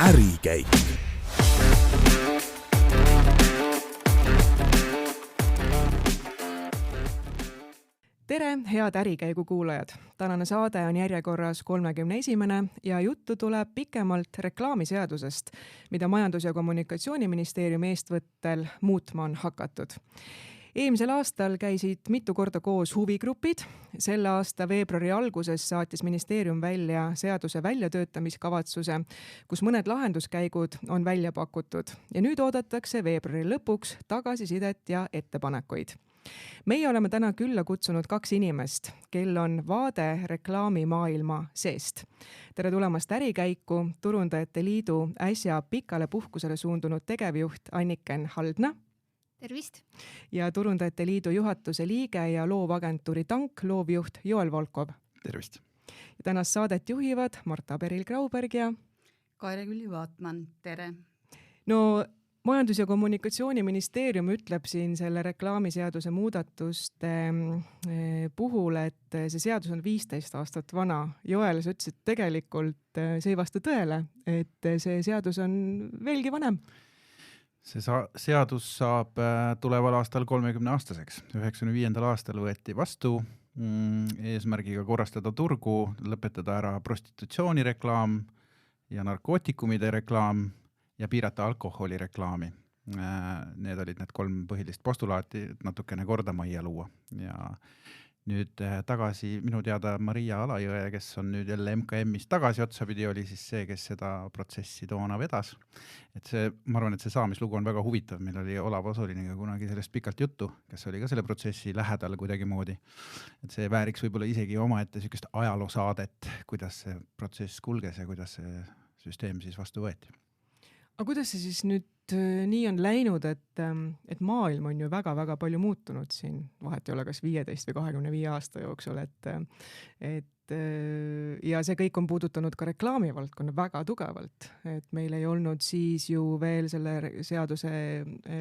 ärikäik. Tere, head ärikäigu kuulajad! Tänane saade on järjekorras 31. ja juttu tuleb pikemalt reklaamiseadusest, mida Majandus- ja Kommunikatsiooniministeeriumi eestvõttel muutma on hakatud. Eelmisel aastal käisid mitu korda koos huvigrupid. Selle aasta veebruari alguses saatis ministeerium välja seaduse väljatöötamiskavatsuse, kus mõned lahenduskäigud on välja pakutud ja nüüd oodatakse veebruari lõpuks tagasisidet ja ettepanekuid. Meie oleme täna külla kutsunud 2 inimest, kel on vaade reklaamimaailma seest. Tere tulemast ärikäiku Turundajate Liidu äsja pikale puhkusele suundunud tegevjuht Anniken Haldna. Tervist! Ja Turundajate Liidu juhatuse liige ja loovagentuuri Tank loovjuht Joel Volkov. Tervist! Ja tänast saadet juhivad Marta Peril-Grauberg ja Kaire Külli-Vaatman, tere! No Majandus- ja Kommunikatsiooniministeerium ütleb siin selle reklaamiseaduse muudatuste puhul, et see seadus on 15 aastat vana. Joel, sa ütlesid, tegelikult see ei vasta tõele, et see seadus on veelgi vanem. See seadus saab tuleval aastal 30-aastaseks. 95. aastal võeti vastu eesmärgiga korrastada turgu, lõpetada ära prostitutsioonireklaam ja narkootikumide reklaam ja piirata alkoholireklaami. Need olid need 3 põhilist postulaati, natukene kordamajja luua. Ja nüüd tagasi minu teada Maria Alajõe, kes on nüüd jälle MKM-is tagasi otsapidi, oli siis see, kes seda protsessi toona vedas. Et see, ma arvan, et see saamislugu on väga huvitav. Meil oli Olav Osoliniga kunagi sellest pikalt juttu, kes oli ka selle protsessi lähedal kuidagi moodi. Et see vääriks võib-olla isegi omaette sükest ajaloosaadet, kuidas see protsess kulges ja kuidas see süsteem siis vastu võeti. Aga kuidas see siis nüüd nii on läinud, et maailm on ju väga-väga palju muutunud siin, vahet ei ole kas 15 või 25 aasta jooksul, ja see kõik on puudutanud ka reklaamivaldkonna väga tugevalt, et meil ei olnud siis ju veel selle seaduse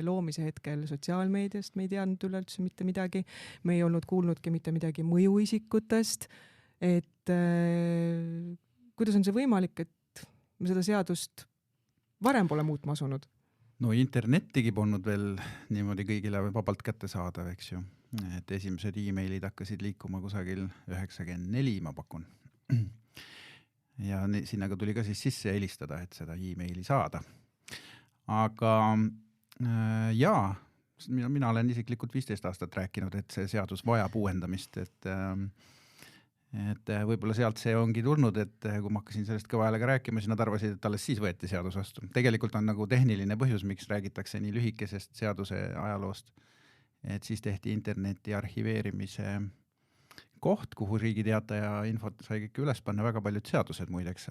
loomise hetkel sotsiaalmeediast, me ei teadnud üleüldse mitte midagi, me ei olnud kuulnudki mitte midagi mõjuisikutest, et kuidas on see võimalik, et me seda seadust varem pole muutma asunud? No internetigi polnud veel niimoodi kõigile vabalt kätte saada, eks ju. Et esimesed e-mailid hakkasid liikuma kusagil 94, ma pakun. Ja sinnaga tuli ka siis sisse helistada, et seda e-maili saada. Aga jaa, mina olen isiklikult 15 aastat rääkinud, et see seadus vajab uuendamist, et võib-olla sealt see ongi tulnud, et kui ma hakkasin sellest kõva häälega rääkima, siis nad arvasid, et alles siis võeti seadus vastu. Tegelikult on nagu tehniline põhjus, miks räägitakse nii lühikesest seaduse ajaloost, et siis tehti interneti arhiveerimise koht, kuhu Riigi Teataja infot sai kõik üles panna. Väga paljud seadused muideks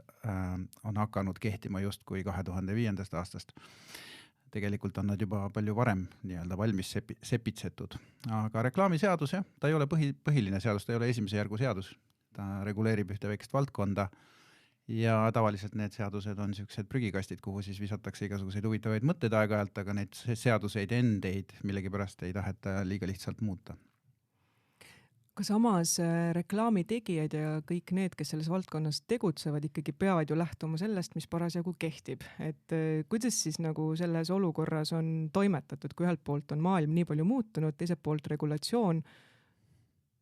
on hakanud kehtima just kui 2005. aastast. Tegelikult on nad juba palju varem nii-öelda valmis sepitsetud. Aga reklaamiseadus, ta ei ole põhiline seadus, ta ei ole esimese järgu seadus. Ta reguleerib ühte väikest valdkonda ja tavaliselt need seadused on sellised prügikastid, kuhu siis visatakse igasuguseid huvitavaid mõtteid aeg-ajalt, aga neid seaduseid endeid millegipärast ei taheta liiga lihtsalt muuta. Ka samas reklaamitegijad ja kõik need, kes selles valdkonnas tegutsevad, ikkagi peavad ju lähtuma sellest, mis parasjagu kehtib. Et kuidas siis nagu selles olukorras on toimetatud, kui ühelt poolt on maailm nii palju muutunud, teiselt poolt regulatsioon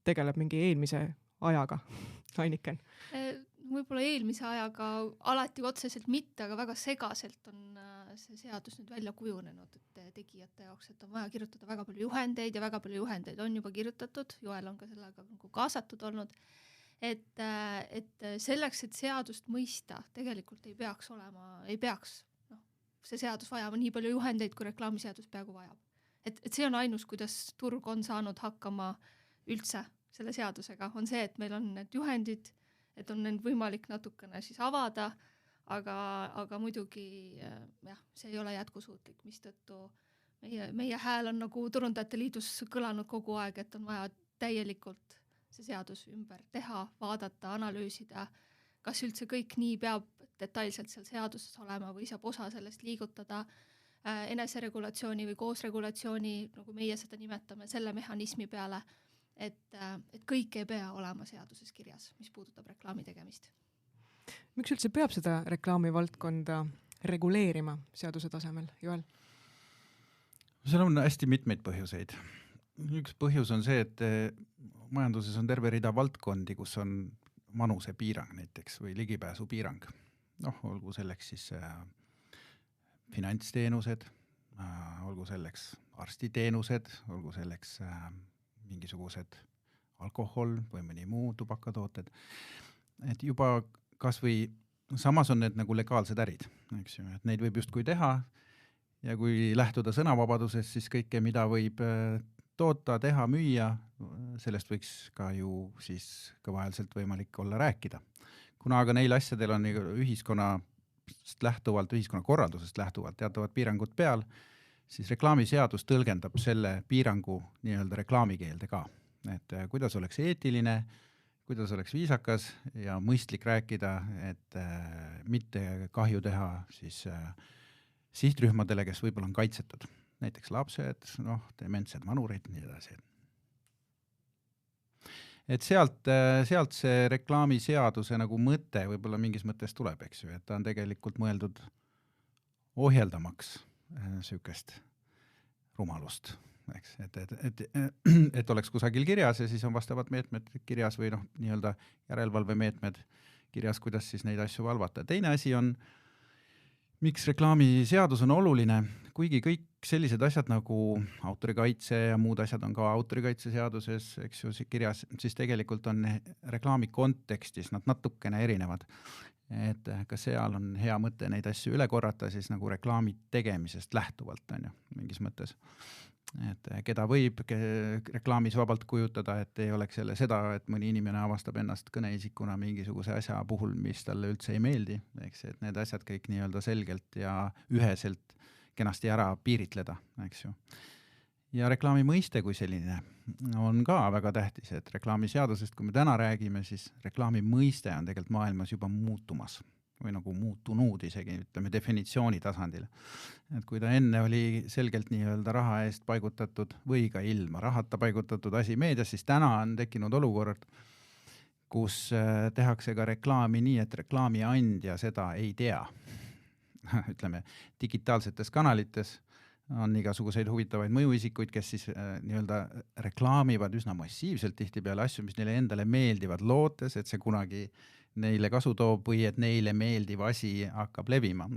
tegeleb mingi eelmise ajaga? Anniken? Võib-olla eelmise ajaga alati otseselt mitte, aga väga segaselt on see seadus nüüd välja kujunenud, et tegijate jaoks, et on vaja kirjutada väga palju juhendeid ja väga palju juhendeid on juba kirjutatud. Joel on ka sellega kaasatud olnud. Et selleks, et seadust mõista, tegelikult ei peaks see seadus vajama nii palju juhendeid, kui reklaamiseadus peaaegu vajab. Et see on ainus, kuidas turg on saanud hakkama üldse selle seadusega, on see, et meil on need juhendid, et on need võimalik natukene siis avada, aga muidugi see ei ole jätkusuutlik, mistõttu meie hääl on nagu Turundajate Liidus kõlanud kogu aeg, et on vaja täielikult see seadus ümber teha, vaadata, analüüsida, kas üldse kõik nii peab detailselt seal seaduses olema või saab osa sellest liigutada eneseregulatsiooni või koosregulatsiooni, nagu meie seda nimetame, selle mehhanismi peale, et kõik ei pea olema seaduses kirjas, mis puudutab reklaami tegemist. Miks üldse peab seda reklaamivaldkonda reguleerima seaduse tasemel, Joel? Seal on hästi mitmeid põhjuseid. Üks põhjus on see, et majanduses on terve rida valdkondi, kus on vanusepiirang näiteks või ligipääsupiirang. Olgu selleks siis finantsteenused, olgu selleks arstiteenused, olgu selleks mingisugused alkohol või mõni muu tubakatooted. Et juba kas või samas on need nagu legaalsed ärid, eks ju, et neid võib justkui teha ja kui lähtuda sõnavabadusest, siis kõike, mida võib toota, teha, müüa, sellest võiks ka ju siis kõvaeliselt võimalik olla rääkida. Kuna aga neil asjadel on ühiskonnast lähtuvalt, ühiskonnakorraldusest lähtuvalt teatavad piirangud peal, siis reklaamiseadus tõlgendab selle piirangu nii-öelda reklaamikeelde ka. Et kuidas oleks eetiline, kuidas oleks viisakas ja mõistlik rääkida, et mitte kahju teha siis sihtrühmadele, kes võib-olla on kaitsetud. Näiteks lapsed, dementsed vanurid, nii edasi. Et sealt see reklaamiseaduse nagu mõte võib-olla mingis mõttes tuleb, eks ju, et ta on tegelikult mõeldud ohjeldamaks sükest rumalust, eks, et oleks kusagil kirjas ja siis on vastavad meetmed kirjas või nii-öelda järelevalvemeetmed kirjas, kuidas siis neid asju valvata. Teine asi on, miks reklaamiseadus on oluline, kuigi kõik sellised asjad nagu autorikaitse ja muud asjad on ka autorikaitseseaduses, eks ju, kirjas, siis tegelikult on reklaami kontekstis nad natukene erinevad. Et ka seal on hea mõte neid asju üle korrata siis nagu reklaami tegemisest lähtuvalt, on ju, mingis mõttes. Et keda võib reklaamis vabalt kujutada, et ei oleks jälle seda, et mõni inimene avastab ennast kõneisikuna mingisuguse asja puhul, mis talle üldse ei meeldi, eks, et need asjad kõik nii-öelda selgelt ja üheselt kenasti ära piiritleda, eks ju. Ja reklaami mõiste kui selline on ka väga tähtis, et reklaamiseadusest, kui me täna räägime, siis reklaami mõiste on tegelikult maailmas juba muutumas või nagu muutunud isegi, ütleme, definitsiooni tasandil. Et kui ta enne oli selgelt nii-öelda raha eest paigutatud või ka ilma rahata paigutatud asi meedias, siis täna on tekkinud olukord, kus tehakse ka reklaami nii, et reklaami andja seda ei tea. Ütleme, digitaalsetes kanalites on igasuguseid huvitavaid mõjuisikuid, kes siis nii-öelda reklaamivad üsna massiivselt tihtipeale asju, mis neile endale meeldivad lootes, et see kunagi neile kasu toob või et neile meeldiv asi hakkab levima.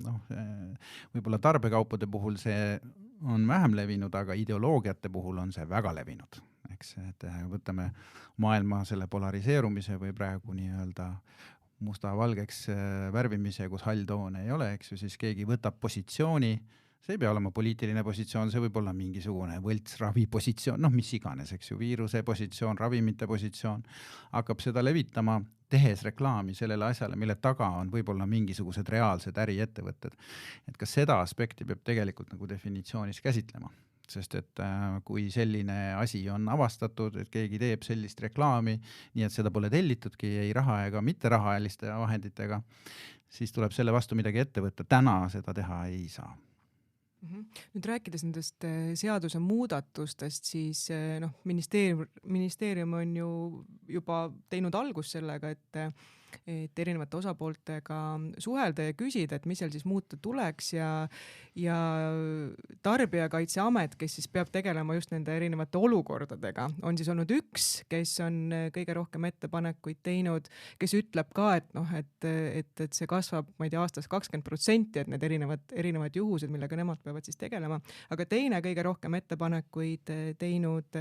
Võib-olla tarbekaupade puhul see on vähem levinud, aga ideoloogiate puhul on see väga levinud. Eks, et võtame maailma selle polariseerumise või praegu nii-öelda musta-valgeks värvimise, kus hall toon ei ole, eks ju, siis keegi võtab positsiooni, see ei pea olema poliitiline positsioon, see võib olla mingisugune võltsravi positsioon, mis iganes, eks ju, viiruse positsioon, ravimite positsioon, hakkab seda levitama, tehes reklaami sellele asjale, mille taga on võib-olla mingisugused reaalsed äriettevõtted. Et ka seda aspekti peab tegelikult nagu definitsioonis käsitlema. Sest et kui selline asi on avastatud, et keegi teeb sellist reklaami, nii et seda pole tellitudki ei raha ega mitte rahaliste vahenditega, siis tuleb selle vastu midagi ette võtta. Täna seda teha ei saa. Nüüd rääkides nendest seaduse muudatustest, siis ministeerium on ju juba teinud algust sellega, et erinevate osapooltega suhelda ja küsida, et mis seal siis muuta tuleks ja Tarbijakaitseamet, kes siis peab tegelema just nende erinevate olukordadega, on siis olnud üks, kes on kõige rohkem ettepanekuid teinud, kes ütleb ka, et see kasvab, ma ei tea, aastas 20%, et need erinevad juhused, millega nemad peavad siis tegelema, aga teine kõige rohkem ettepanekuid teinud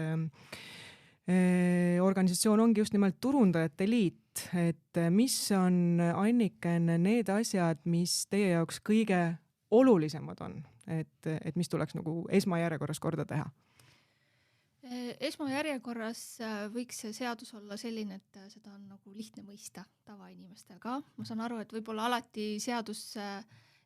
organisatsioon ongi just nimelt Turundajate Liit, et mis on, Anniken, need asjad, mis teie jaoks kõige olulisemad on, et mis tuleks nagu esmajärjekorras korda teha? Esmajärjekorras võiks see seadus olla selline, et seda on nagu lihtne mõista tavainimestel ka. Ma saan aru, et võib-olla alati seadus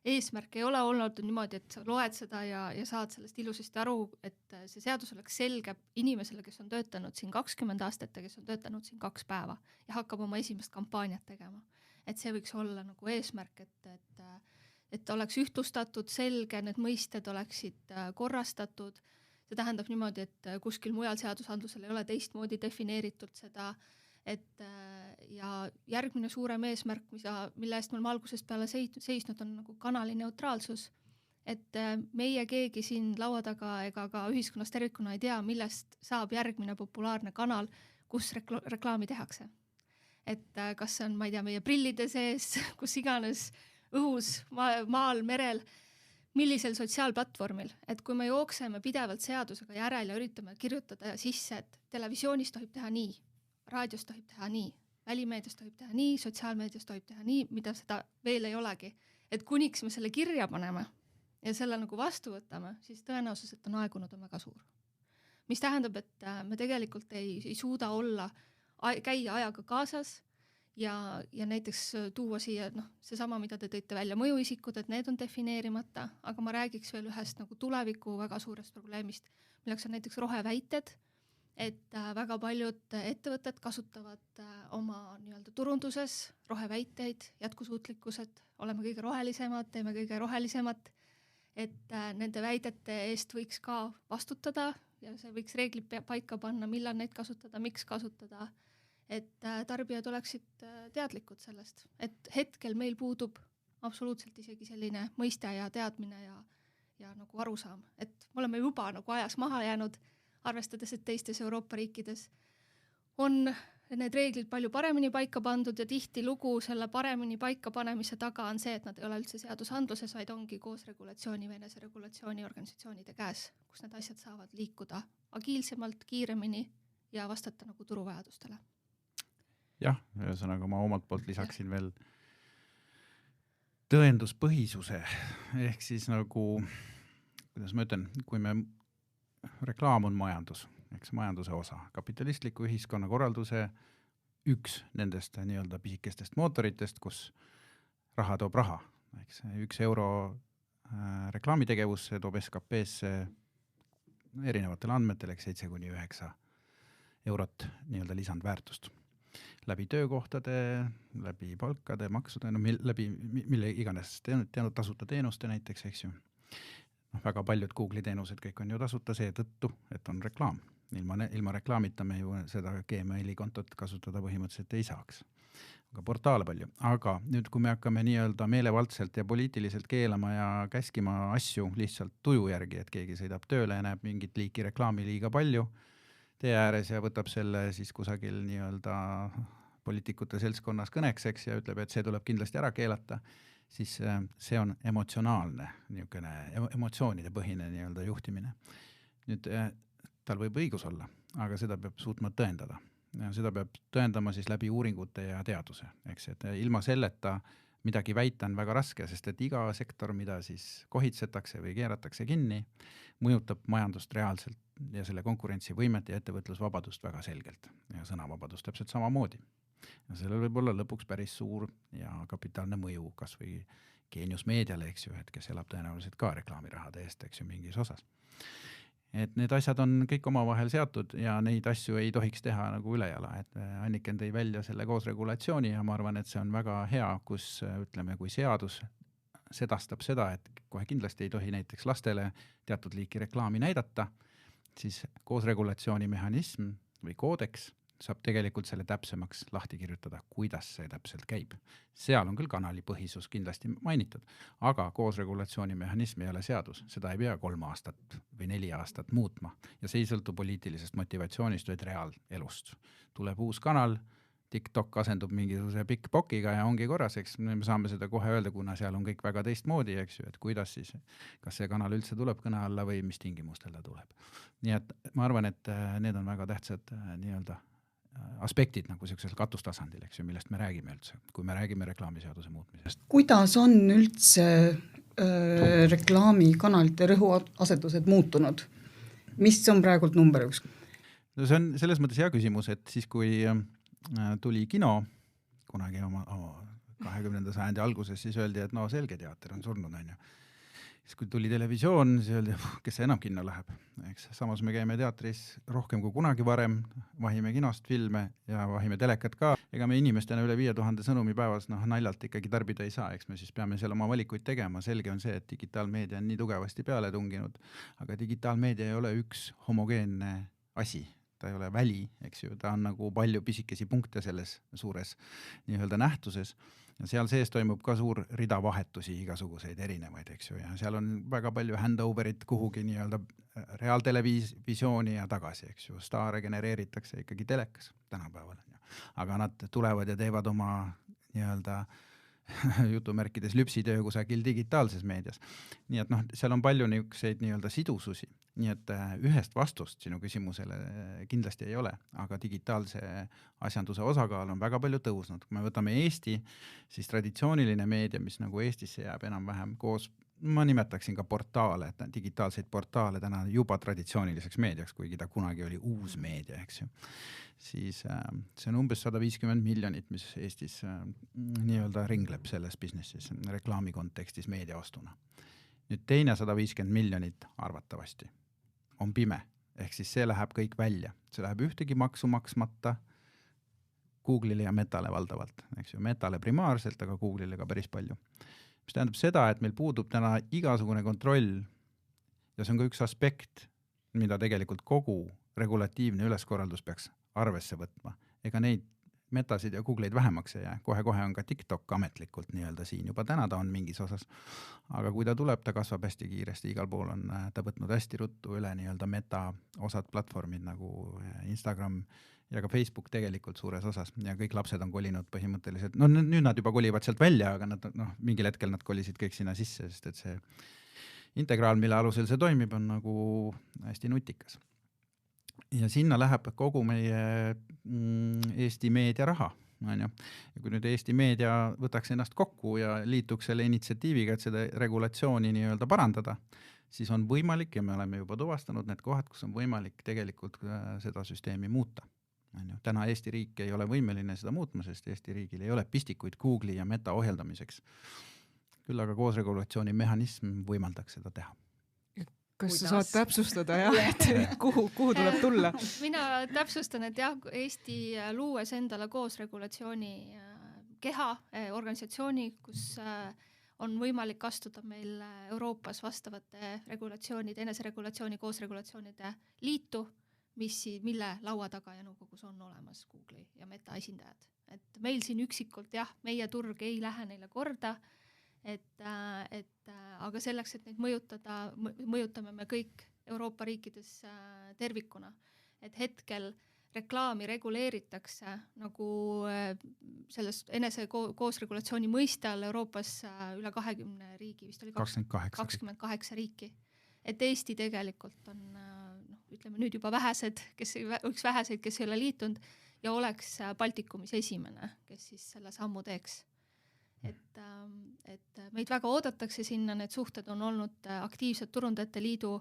eesmärk ei ole olnud niimoodi, et sa loed seda ja saad sellest ilusasti aru, et see seadus oleks selge inimesele, kes on töötanud siin 20 aastat ja kes on töötanud siin 2 päeva ja hakkab oma esimest kampaaniat tegema. Et see võiks olla nagu eesmärk, et oleks ühtlustatud, selge, need mõisted oleksid korrastatud. See tähendab niimoodi, et kuskil mujal seadusandlusel ei ole teistmoodi defineeritud seda, ja järgmine suurem eesmärk, mille eest me oleme algusest peale seisnud, on nagu kanali neutraalsus. Et meie keegi siin laua taga ega ka ühiskonnas tervikuna ei tea, millest saab järgmine populaarne kanal, kus reklaami tehakse. Et kas see on, ma ei tea, meie prillide sees, kus iganes õhus, maal, merel, millisel sotsiaalplatvormil, et kui me jookseme pidevalt seadusega järel ja üritame kirjutada sisse, et televisioonis tohib teha nii, raadios tohib teha nii, välimeedias tohib teha nii, sotsiaalmeedias tohib teha nii, mida seda veel ei olegi. Et kuniks me selle kirja paneme ja selle nagu vastu võtame, siis tõenäosus, et on aegunud, on väga suur. Mis tähendab, et me tegelikult ei suuda käia ajaga kaasas ja näiteks tuua siia seesama, mida te tõite välja, mõjuisikud, et need on defineerimata, aga ma räägiks veel ühest nagu tuleviku väga suurest probleemist, milleks on näiteks roheväited, et väga paljud ettevõtted kasutavad oma nii-öelda turunduses roheväiteid, jätkusuutlikkused, oleme kõige rohelisemad, teeme kõige rohelisemat, et nende väidete eest võiks ka vastutada ja see võiks reeglid paika panna, millal neid kasutada, miks kasutada, et tarbijad oleksid teadlikud sellest, et hetkel meil puudub absoluutselt isegi selline mõiste ja teadmine ja nagu arusaam, et me oleme juba nagu ajas maha jäänud, arvestades, et teistes Euroopa riikides on need reeglid palju paremini paika pandud ja tihti lugu selle paremini paika panemise taga on see, et nad ei ole üldse seadusandluses, vaid ongi koos regulatsiooni või eneseregulatsiooni organisatsioonide käes, kus need asjad saavad liikuda agiilsemalt, kiiremini ja vastata nagu turuvajadustele. Jah, ühesõnaga ma omalt poolt lisaksin veel tõenduspõhisuse, ehk siis nagu, kuidas ma ütlen, kui me reklaam on majandus, eks majanduse osa, kapitalistliku ühiskonna korralduse üks nendest nii-öelda pisikestest mootoritest, kus raha toob raha. Eks 1 euro reklaamitegevusse toob SKP-sse erinevatel andmetel 7-9 eurot nii-öelda lisandväärtust. Läbi töökohtade, läbi palkade, maksude, läbi mille iganes tasuta teenuste näiteks, eks ju. Väga paljud Google'i teenused kõik on ju tasuta seetõttu, et on reklaam. Ilma reklaamita me ju seda Gmaili kontot kasutada põhimõtteliselt ei saaks. Aga portaale palju. Aga nüüd, kui me hakkame nii-öelda meelevaldselt ja poliitiliselt keelama ja käskima asju lihtsalt tuju järgi, et keegi sõidab tööle ja näeb mingit liiki reklaami liiga palju tee ääres ja võtab selle siis kusagil nii-öelda poliitikute seltskonnas kõnekseks ja ütleb, et see tuleb kindlasti ära keelata, siis see on emotsionaalne, niisugune emotsioonide põhine nii-öelda juhtimine. Nüüd tal võib õigus olla, aga seda peab suutma tõendada. Ja seda peab tõendama siis läbi uuringute ja teaduse. Eks, et ilma selleta midagi väita on väga raske, sest et iga sektor, mida siis kohitsetakse või keeratakse kinni, mõjutab majandust reaalselt ja selle konkurentsivõimet ja ettevõtlusvabadust väga selgelt. Ja sõnavabadust täpselt samamoodi. Ja sellel võib olla lõpuks päris suur ja kapitaalne mõju kas või geeniusmeediale, eks ju, et kes elab tõenäoliselt ka reklaamirahade eest, eks ju, mingis osas. Et need asjad on kõik omavahel seatud ja neid asju ei tohiks teha nagu ülejala, et Anniken tõi välja selle koos regulatsiooni ja ma arvan, et see on väga hea, kus ütleme, kui seadus sedastab seda, et kohe kindlasti ei tohi näiteks lastele teatud liiki reklaami näidata, siis koos regulatsiooni mehhanism või koodeks saab tegelikult selle täpsemaks lahti kirjutada, kuidas see täpselt käib. Seal on küll kanalipõhisus kindlasti mainitud, aga koos regulatsiooni mehhanism ei ole seadus. Seda ei pea 3 aastat või 4 aastat muutma ja see ei sõltu poliitilisest motivatsioonist, vaid reaalelust. Tuleb uus kanal, TikTok asendub mingisuguse pikk-pokiga ja ongi korras, eks me saame seda kohe öelda, kuna seal on kõik väga teistmoodi, eks ju, et kuidas siis, kas see kanal üldse tuleb kõne alla või mis tingimustel ta tuleb. Nii et ma arvan, et need on väga tähtsad nii-öelda aspektid nagu sellisel katustasandil, eks ju, millest me räägime üldse, kui me räägime reklaamiseaduse muutmisest. Kuidas on üldse reklaamikanalite rõhuasetused muutunud? Mis on praegult number 1? No see on selles mõttes hea küsimus, et siis kui tuli kino kunagi oma 20. sajandi alguses, siis öeldi, et no selge teater on surnud, on ju. Siis kui tuli televisioon, siis öeldi, kes enam kinno läheb. Eks, samas me käime teatris rohkem kui kunagi varem, vahime kinost filme ja vahime telekat ka. Ega me inimestena üle 5000 sõnumi päevas naljalt ikkagi tarbida ei saa, eks me siis peame seal oma valikuid tegema. Selge on see, et digitaalmeedia on nii tugevasti peale tunginud, aga digitaalmeedia ei ole üks homogeenne asi. ta ei ole väli, eks ju, ta on nagu palju pisikesi punkte selles suures nii-öelda nähtuses ja seal sees toimub ka suur rida vahetusi igasuguseid erinevaid, eks ju, ja seal on väga palju handoverit kuhugi nii-öelda reaaltelevisiooni ja tagasi, eks ju, staare genereeritakse ikkagi telekas tänapäeval, aga nad tulevad ja teevad oma nii-öelda jutumärkides lüpsitöö kusagil digitaalses meedias. Nii et noh, seal on palju niisuguseid nii-öelda sidususi, nii et ühest vastust sinu küsimusele kindlasti ei ole, aga digitaalse asjanduse osakaal on väga palju tõusnud. Kui me võtame Eesti, siis traditsiooniline meedia, mis nagu Eestisse jääb enam-vähem koos, ma nimetaksin ka portaale, digitaalseid portaale täna juba traditsiooniliseks meediaks, kuigi ta kunagi oli uus meedia, eks ju. Siis see on umbes 150 miljonit, mis Eestis nii-öelda ringleb selles businessis, reklaami kontekstis meediaostuna. Nüüd teine 150 miljonit arvatavasti on pime, ehk siis see läheb kõik välja. See läheb ühtegi maksu maksmata Google'ile ja Metale valdavalt, eks ju, Metale primaarselt, aga Google'ile ka päris palju. Mis tähendab seda, et meil puudub täna igasugune kontroll ja see on ka üks aspekt, mida tegelikult kogu regulatiivne üleskorraldus peaks arvesse võtma. Ega neid Metasid ja Google'id vähemaks ei jää. Kohe on ka TikTok ametlikult nii-öelda siin. Juba täna ta on mingis osas. Aga kui ta tuleb, ta kasvab hästi kiiresti. Igal pool on ta võtnud hästi ruttu üle nii-öelda Meta osad platvormid nagu Instagram ja ka Facebook tegelikult suures osas. Ja kõik lapsed on kolinud põhimõtteliselt. No nüüd nad juba kolivad sealt välja, aga nad, mingil hetkel nad kolisid kõik sinna sisse, sest et see integraal, mille alusel see toimib, on nagu hästi nutikas. Ja sinna läheb kogu meie Eesti meedia raha. Ja kui nüüd Eesti meedia võtaks ennast kokku ja liituks selle initsiatiiviga, et seda regulatsiooni nii-öelda parandada, siis on võimalik ja me oleme juba tuvastanud need kohad, kus on võimalik tegelikult seda süsteemi muuta. Täna Eesti riik ei ole võimeline seda muutma, sest Eesti riigil ei ole pistikuid Google'i ja Meta ohjeldamiseks. Küll aga koos regulatsiooni mehhanism võimaldaks seda teha. Kas sa saad täpsustada, et kuhu tuleb tulla? Mina täpsustan, et jah, Eesti luues endale koos regulatsiooni keha, organisatsiooni, kus on võimalik astuda meil Euroopas vastavate regulatsioonide, eneseregulatsiooni, koosregulatsioonide liitu, mille laua taga ja nõukogus on olemas Google'i ja Meta esindajad. Et meil siin üksikult, jah, meie turg ei lähe neile korda, aga selleks, et neid mõjutame me kõik Euroopa riikides tervikuna. Et hetkel reklaami reguleeritakse nagu sellest enese koosregulatsiooni mõiste all Euroopas üle 20 riigi, vist oli 28 riiki. Et Eesti tegelikult on, ütleme nüüd juba üks väheseid, kes ei ole liitunud ja oleks Baltikumis esimene, kes siis selle sammu teeks. Et meid väga oodatakse sinna, need suhted on olnud aktiivsed Turundajate Liidu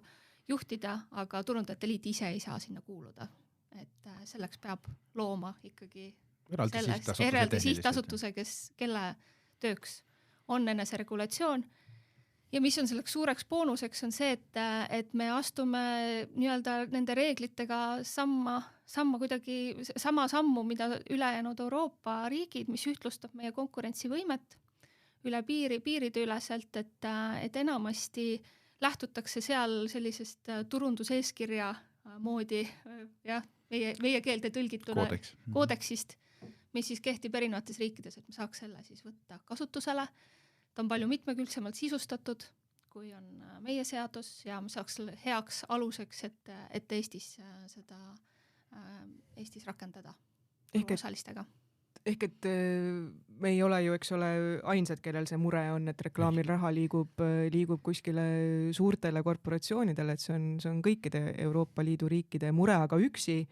juhtida, aga Turundajate Liit ise ei saa sinna kuuluda. Et selleks peab looma ikkagi eraldi sihtasutuse, kelle tööks on eneseregulatsioon. Ja mis on selleks suureks boonuseks on see, et me astume nii-öelda nende reeglitega sama sammu, mida ülejäänud Euroopa riigid, mis ühtlustab meie konkurentsivõimet üle piiride üleselt, et enamasti lähtutakse seal sellisest turunduseeskirja moodi, jah, meie keelde tõlgituna koodeksist, mis siis kehtib erinevates riikides, et me saaks selle siis võtta kasutusele. Ta on palju mitmekülgsemalt sisustatud, kui on meie seadus ja me saaks heaks aluseks, et Eestis seda Eestis rakendada osalistega. Ehk et me ei ole ju, eks ole, ainsad, kellel see mure on, et reklaamil raha liigub kuskile suurtele korporatsioonidele, et see on kõikide Euroopa Liidu riikide mure, aga üksi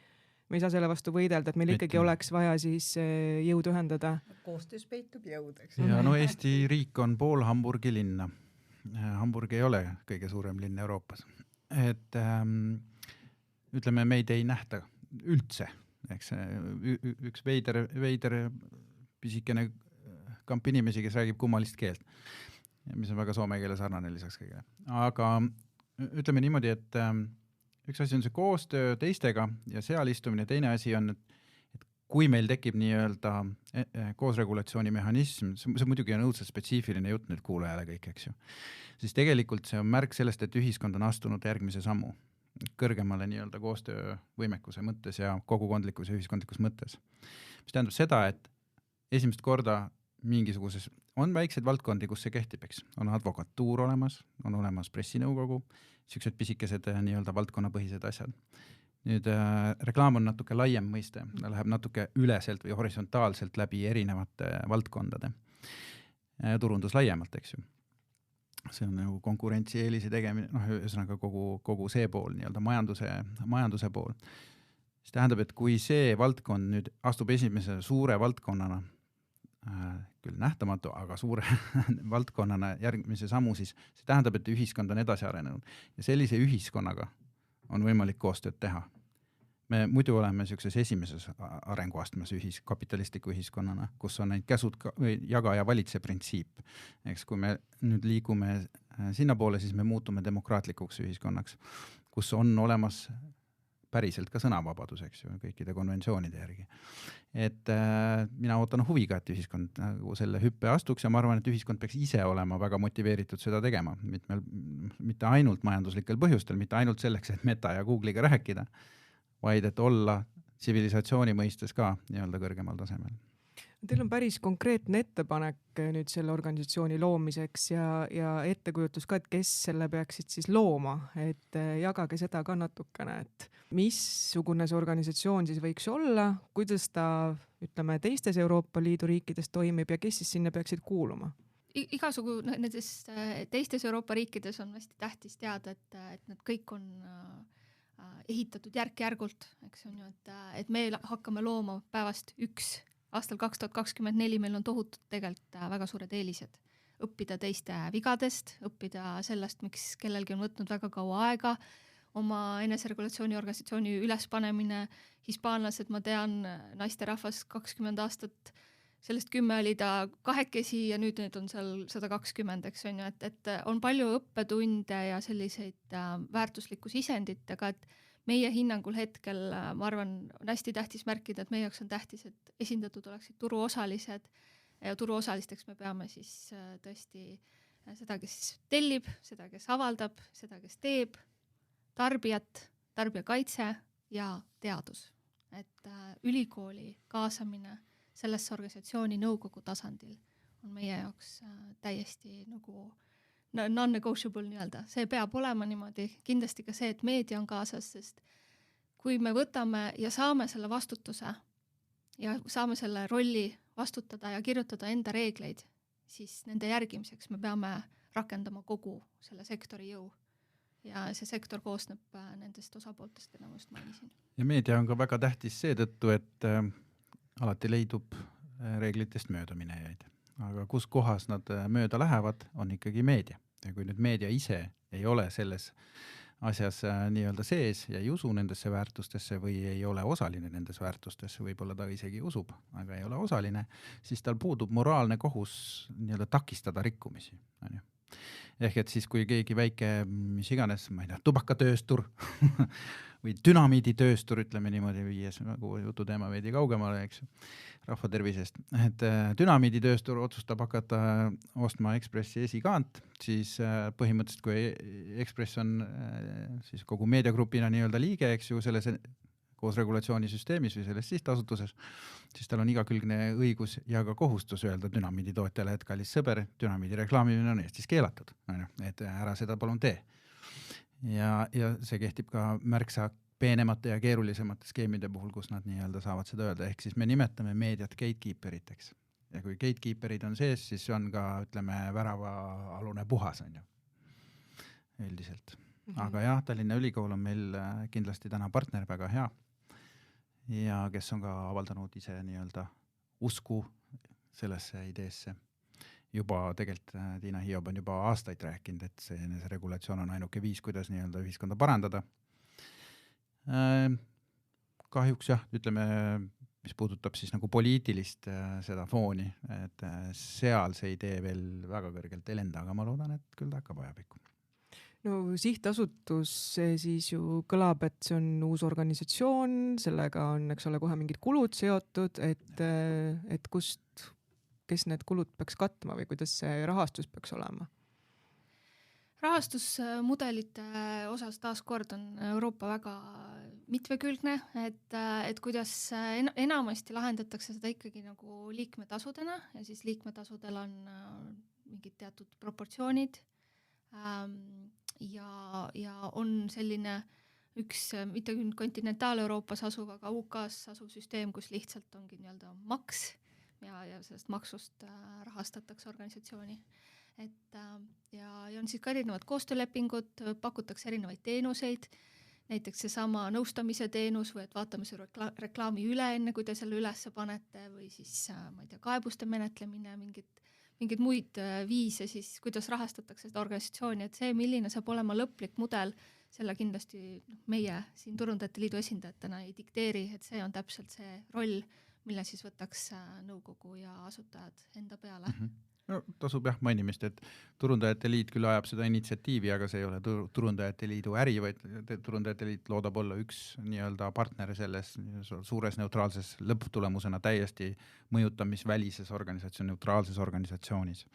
me ei saa selle vastu võidelda, et meil ikkagi oleks vaja siis jõud ühendada. Koostöös peitub jõud, eks. Ja Eesti riik on pool Hamburgi linna. Hamburg ei ole kõige suurem linn Euroopas. Et ütleme, meid ei nähta üldse. Eks üks veider pisikene kamp inimesi, kes räägib kummalist keelt, mis on väga soome keele sarnane lisaks kõigele. Aga ütleme niimoodi, et üks asi on see koostöö teistega ja seal istumine, teine asi on, et kui meil tekib nii-öelda koosregulatsiooni mehhanism, see muidugi on õudselt spetsiifiline jutt nüüd kuulajale kõik, eks ju, siis tegelikult see on märk sellest, et ühiskond on astunud järgmise sammu. kõrgemale nii-öelda koostöövõimekuse mõttes ja kogukondlikus ja ühiskondlikus mõttes. Mis tähendab seda, et esimest korda mingisuguses, on väikseid valdkondi, kus see kehtib, eks. On advokatuur olemas, on olemas pressinõukogu, siuksed pisikesed nii-öelda valdkonnapõhised asjad. Nüüd reklaam on natuke laiem mõiste, läheb natuke üleselt või horisontaalselt läbi erinevate valdkondade. Turundus laiemalt, eks ju. See on nagu konkurentsieelise tegemine, ühesõnaga kogu see pool, nii-öelda majanduse pool. See tähendab, et kui see valdkond nüüd astub esimese suure valdkonnana, küll nähtamatu, aga suure valdkonnana järgmise sammu, siis see tähendab, et ühiskond on edasi arenenud. Ja sellise ühiskonnaga on võimalik koostööd teha. Me muidu oleme sellises esimeses arenguastmes kapitalistliku ühiskonnana, kus on neid käsud jaga ja valitse printsiip. Eks kui me nüüd liigume sinna poole, siis me muutume demokraatlikuks ühiskonnaks, kus on olemas päriselt ka sõnavabadus, eks ju, kõikide konventsioonide järgi. Et mina ootan huviga, et ühiskond nagu selle hüppe astuks ja ma arvan, et ühiskond peaks ise olema väga motiveeritud seda tegema. Mitte ainult majanduslikel põhjustel, mitte ainult selleks, et Meta ja Google'iga rääkida, vaid et olla tsivilisatsiooni mõistes ka nii-öelda kõrgemal tasemel. Teil on päris konkreetne ettepanek nüüd selle organisatsiooni loomiseks ja ettekujutus ka, et kes selle peaksid siis looma, et jagage seda ka natukene, et missugune see organisatsioon siis võiks olla, kuidas ta, ütleme, teistes Euroopa Liidu riikides toimib ja kes siis sinna peaksid kuuluma? Igasugu nendes teistes Euroopa riikides on hästi tähtis teada, et need kõik on ehitatud järk-järgult, eks on ju, et me hakkame looma päevast üks. Aastal 2024 meil on tohutud tegelikult väga suured eelised. Õppida teiste vigadest, õppida sellest, miks kellelgi on võtnud väga kaua aega, oma eneseregulatsiooni organisatsiooni ülespanemine, hispaanlased, ma tean, naisterahvas 20 aastat, sellest 10 oli ta kahekesi ja nüüd on seal 120, eks on ju, et on palju õppetunde ja selliseid väärtuslikku sisendit, aga et meie hinnangul hetkel, ma arvan, on hästi tähtis märkida, et meie jaoks on tähtis, et esindatud oleksid turuosalised ja turuosalisteks me peame siis tõesti seda, kes tellib, seda, kes avaldab, seda, kes teeb, tarbijat, tarbijakaitse ja teadus. Et ülikooli kaasamine sellesse organisatsiooni nõukogu tasandil on meie jaoks täiesti nagu non-negotiable nii-öelda. See peab olema niimoodi. Kindlasti ka see, et meedia on kaasas, sest kui me võtame ja saame selle vastutuse ja saame selle rolli vastutada ja kirjutada enda reegleid, siis nende järgimiseks me peame rakendama kogu selle sektori jõu. Ja see sektor koosneb nendest osapooltest, keda ma just mainisin. Ja meedia on ka väga tähtis seetõttu, et alati leidub reeglitest möödaminejaid. Aga kus kohas nad mööda lähevad, on ikkagi meedia. Ja kui nüüd meedia ise ei ole selles asjas nii-öelda sees ja ei usu nendesse väärtustesse või ei ole osaline nendes väärtustesse, võib-olla ta isegi usub, aga ei ole osaline, siis tal puudub moraalne kohus nii-öelda takistada rikkumisi. Ehk et siis, kui keegi väike, mis iganes, ma ei tea, tubakatööstur või dünamiiditööstur, ütleme niimoodi, viies nagu jututeema veidi kaugemale, eks, rahva tervisest, et dünamiiditööstur otsustab hakata ostma Ekspressi esikaant, siis põhimõtteliselt, kui Ekspress on siis kogu meediagrupina nii-öelda liige, eks ju, selles koos regulatsioonisüsteemis või selles sihtasutuses, siis tal on igakülgne õigus ja ka kohustus öelda dünamiidi tootjale, et kallis sõber, dünamiidi reklaamimine on Eestis keelatud, et ära seda palun tee. Ja see kehtib ka märksa peenemate ja keerulisemate skeemide puhul, kus nad nii-öelda saavad seda öelda. Ehk siis me nimetame meediat gatekeeperiteks. Ja kui gatekeeperid on sees, siis on ka, ütleme, väravaalune puhas, on ju. Üldiselt. Aga jah, Tallinna Ülikool on meil kindlasti täna partner väga hea. Ja kes on ka avaldanud ise nii-öelda usku sellesse ideesse. Juba tegelikult Tiina Hiob on juba aastaid rääkinud, et see regulatsioon on ainuke viis, kuidas nii-öelda ühiskonda parandada. Kahjuks jah, ütleme, mis puudutab siis nagu poliitilist seda fooni, et seal see idee veel väga kõrgelt ei lenda, aga ma loodan, et küll ta hakkab ajapikku. No sihtasutus siis ju kõlab, et see on uus organisatsioon, sellega on, eks ole, kohe mingid kulud seotud, et kust, kes need kulud peaks katma või kuidas see rahastus peaks olema? rahastusmudelite osas taaskord on Euroopa väga mitmekülgne, et kuidas enamasti lahendatakse seda ikkagi nagu liikmetasudena ja siis liikmetasudel on mingid teatud proportsioonid ja on selline üks, mitte küll kontinentaal-Euroopas asuv, aga UK-s asuv süsteem, kus lihtsalt ongi nii-öelda maks ja sellest maksust rahastatakse organisatsiooni. Ja on siis ka erinevad koostöölepingud, pakutakse erinevaid teenuseid, näiteks seesama nõustamise teenus või et vaatame see reklaami üle enne, kui te selle ülesse panete või siis ma ei tea, kaebuste menetlemine, mingid muid viise siis, kuidas rahastatakse seda organisatsiooni, et see, milline saab olema lõplik mudel, selle kindlasti meie siin Turundajate Liidu esindajatena ei dikteeri, et see on täpselt see roll, mille siis võtaks nõukogu ja asutajad enda peale. No, tasub mainimist, et Turundajate Liit küll ajab seda initsiatiivi, aga see ei ole Turundajate Liidu äri, vaid Turundajate Liit loodab olla üks nii-öelda partner selles suures neutraalses lõpptulemusena täiesti mõjutamisvälises organisatsioon, neutraalses organisatsioonis.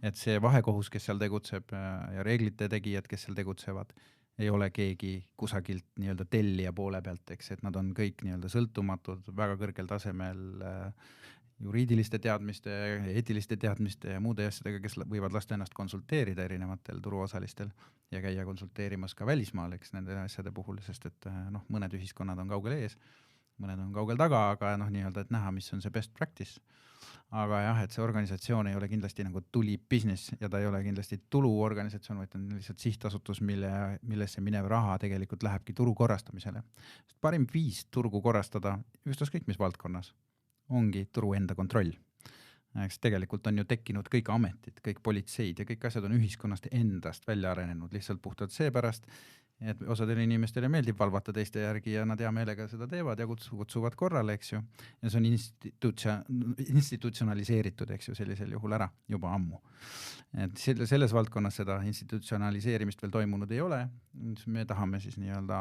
Et see vahekohus, kes seal tegutseb ja reeglite tegijad, kes seal tegutsevad, ei ole keegi kusagilt nii-öelda tellija poole pealt, eks, et nad on kõik nii-öelda sõltumatud, väga kõrgel tasemel juriidiliste teadmiste, eetiliste teadmiste ja muude asjadega, kes võivad lasta ennast konsulteerida erinevatel turuosalistel ja käia konsulteerimas ka välismaal, eks nende asjade puhul, sest et mõned ühiskonnad on kaugel ees, mõned on kaugel taga, aga nii-öelda, et näha, mis on see best practice. Aga jah, et see organisatsioon ei ole kindlasti nagu tuli business ja ta ei ole kindlasti tuluorganisatsioon, vaid on lihtsalt sihtasutus, millesse minev raha tegelikult lähebki turu korrastamisele. Sest parim viis turgu korrastada, ükskõik mis valdkonnas, ongi turu enda kontroll. Eks tegelikult on ju tekkinud kõik ametid, kõik politseid ja kõik asjad on ühiskonnast endast välja arenenud lihtsalt puhtalt seepärast, et osadele inimestele meeldib valvata teiste järgi ja nad hea meelega seda teevad ja kutsuvad korrale, eks ju. Ja see on institutsionaliseeritud, eks ju, sellisel juhul ära juba ammu. Et selles valdkonnas seda institutsionaliseerimist veel toimunud ei ole. Me tahame siis nii-öelda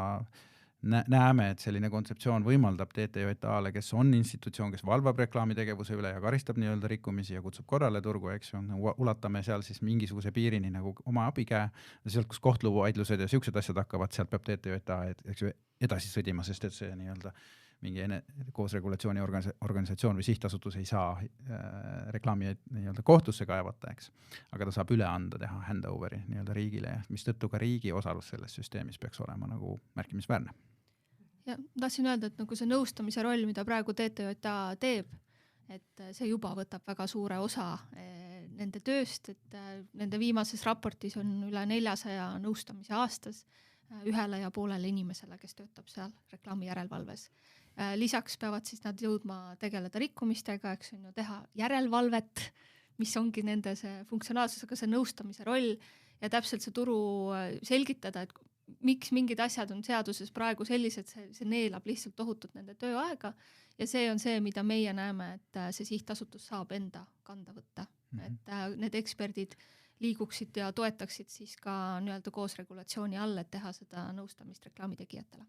näeme, et selline kontseptsioon võimaldab TTJA-le, kes on institutsioon, kes valvab reklaamitegevuse üle ja karistab nii-öelda rikkumisi ja kutsub korrale turgu, eks ju, ulatame seal siis mingisuguse piirini nagu oma abikäe, sealt, kus kohtluvaidlused ja siuksed asjad hakkavad, sealt peab TTJA edasi sõdima, sest et see nii-öelda mingi koos regulatsiooni organisatsioon või sihtasutus ei saa reklaami nii-öelda kohtusse kaevata, eks. Aga ta saab üle anda, teha handoveri nii-öelda riigile, mis tõttu ka riigi osalus selles süsteemis peaks olema nagu märkimisväärne. Ja tahtsin öelda, et nagu see nõustamise roll, mida praegu TTJA teeb, et see juba võtab väga suure osa nende tööst, et nende viimases raportis on üle 400 nõustamise aastas 1,5 inimesele, kes töötab seal reklaami järelevalves. Lisaks peavad siis nad jõudma tegeleda rikkumistega, eks on ju teha järelevalvet, mis ongi nende see funktsionaalsusega see nõustamise roll ja täpselt see turu selgitada, et miks mingid asjad on seaduses praegu sellised, see neelab lihtsalt tohutult nende tööaega ja see on see, mida meie näeme, et see sihtasutus saab enda kanda võtta. Et need eksperdid liiguksid ja toetaksid siis ka nii-öelda koos regulatsiooni all, et teha seda nõustamist reklaamitegijatele.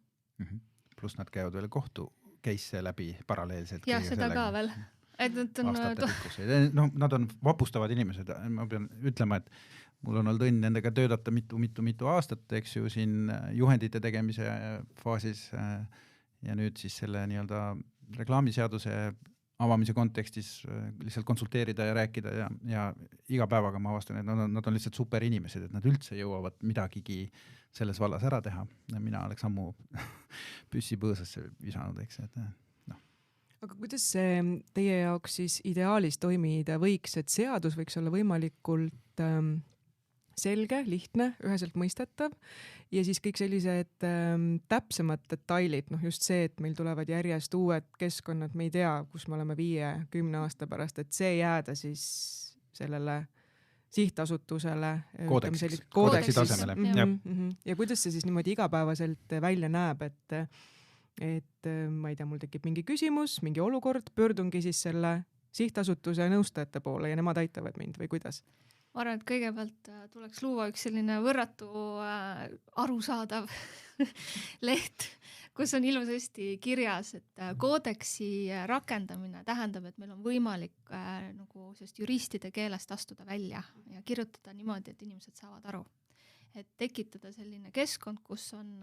Pluss nad käivad veel kohtu case läbi paralleelselt. Jah, seda ka veel. Et nad on vapustavad inimesed, ma pean ütlema, et mul on olnud õnn nendega töötada mitu aastat, eks ju, siin juhendite tegemise faasis ja nüüd siis selle nii-öelda reklaamiseaduse avamise kontekstis lihtsalt konsulteerida ja rääkida ja iga päevaga ma avastan, et nad on lihtsalt super inimesed, et nad üldse jõuavad midagigi selles vallas ära teha. Mina oleks ammu püssi põõsasse visanud, eks, et Aga kuidas see teie jaoks siis ideaalis toimida võiks, et seadus võiks olla võimalikult selge, lihtne, üheselt mõistetav ja siis kõik sellised täpsemad detailid, just see, et meil tulevad järjest uued keskkonnad, me ei tea, kus me oleme 5-10 aasta pärast, et see jääda siis sellele sihtasutusele koodeksi tasemele. Ja kuidas see siis niimoodi igapäevaselt välja näeb, et ma ei tea, mul tekib mingi küsimus, mingi olukord, pöördungi siis selle sihtasutuse nõustajate poole ja nemad aitavad mind või kuidas? Ma arvan, et kõigepealt tuleks luua üks selline võrratu arusaadav leht, kus on ilusasti kirjas, et koodeksi rakendamine tähendab, et meil on võimalik nagu juristide keelest astuda välja ja kirjutada niimoodi, et inimesed saavad aru. et tekitada selline keskkond, kus on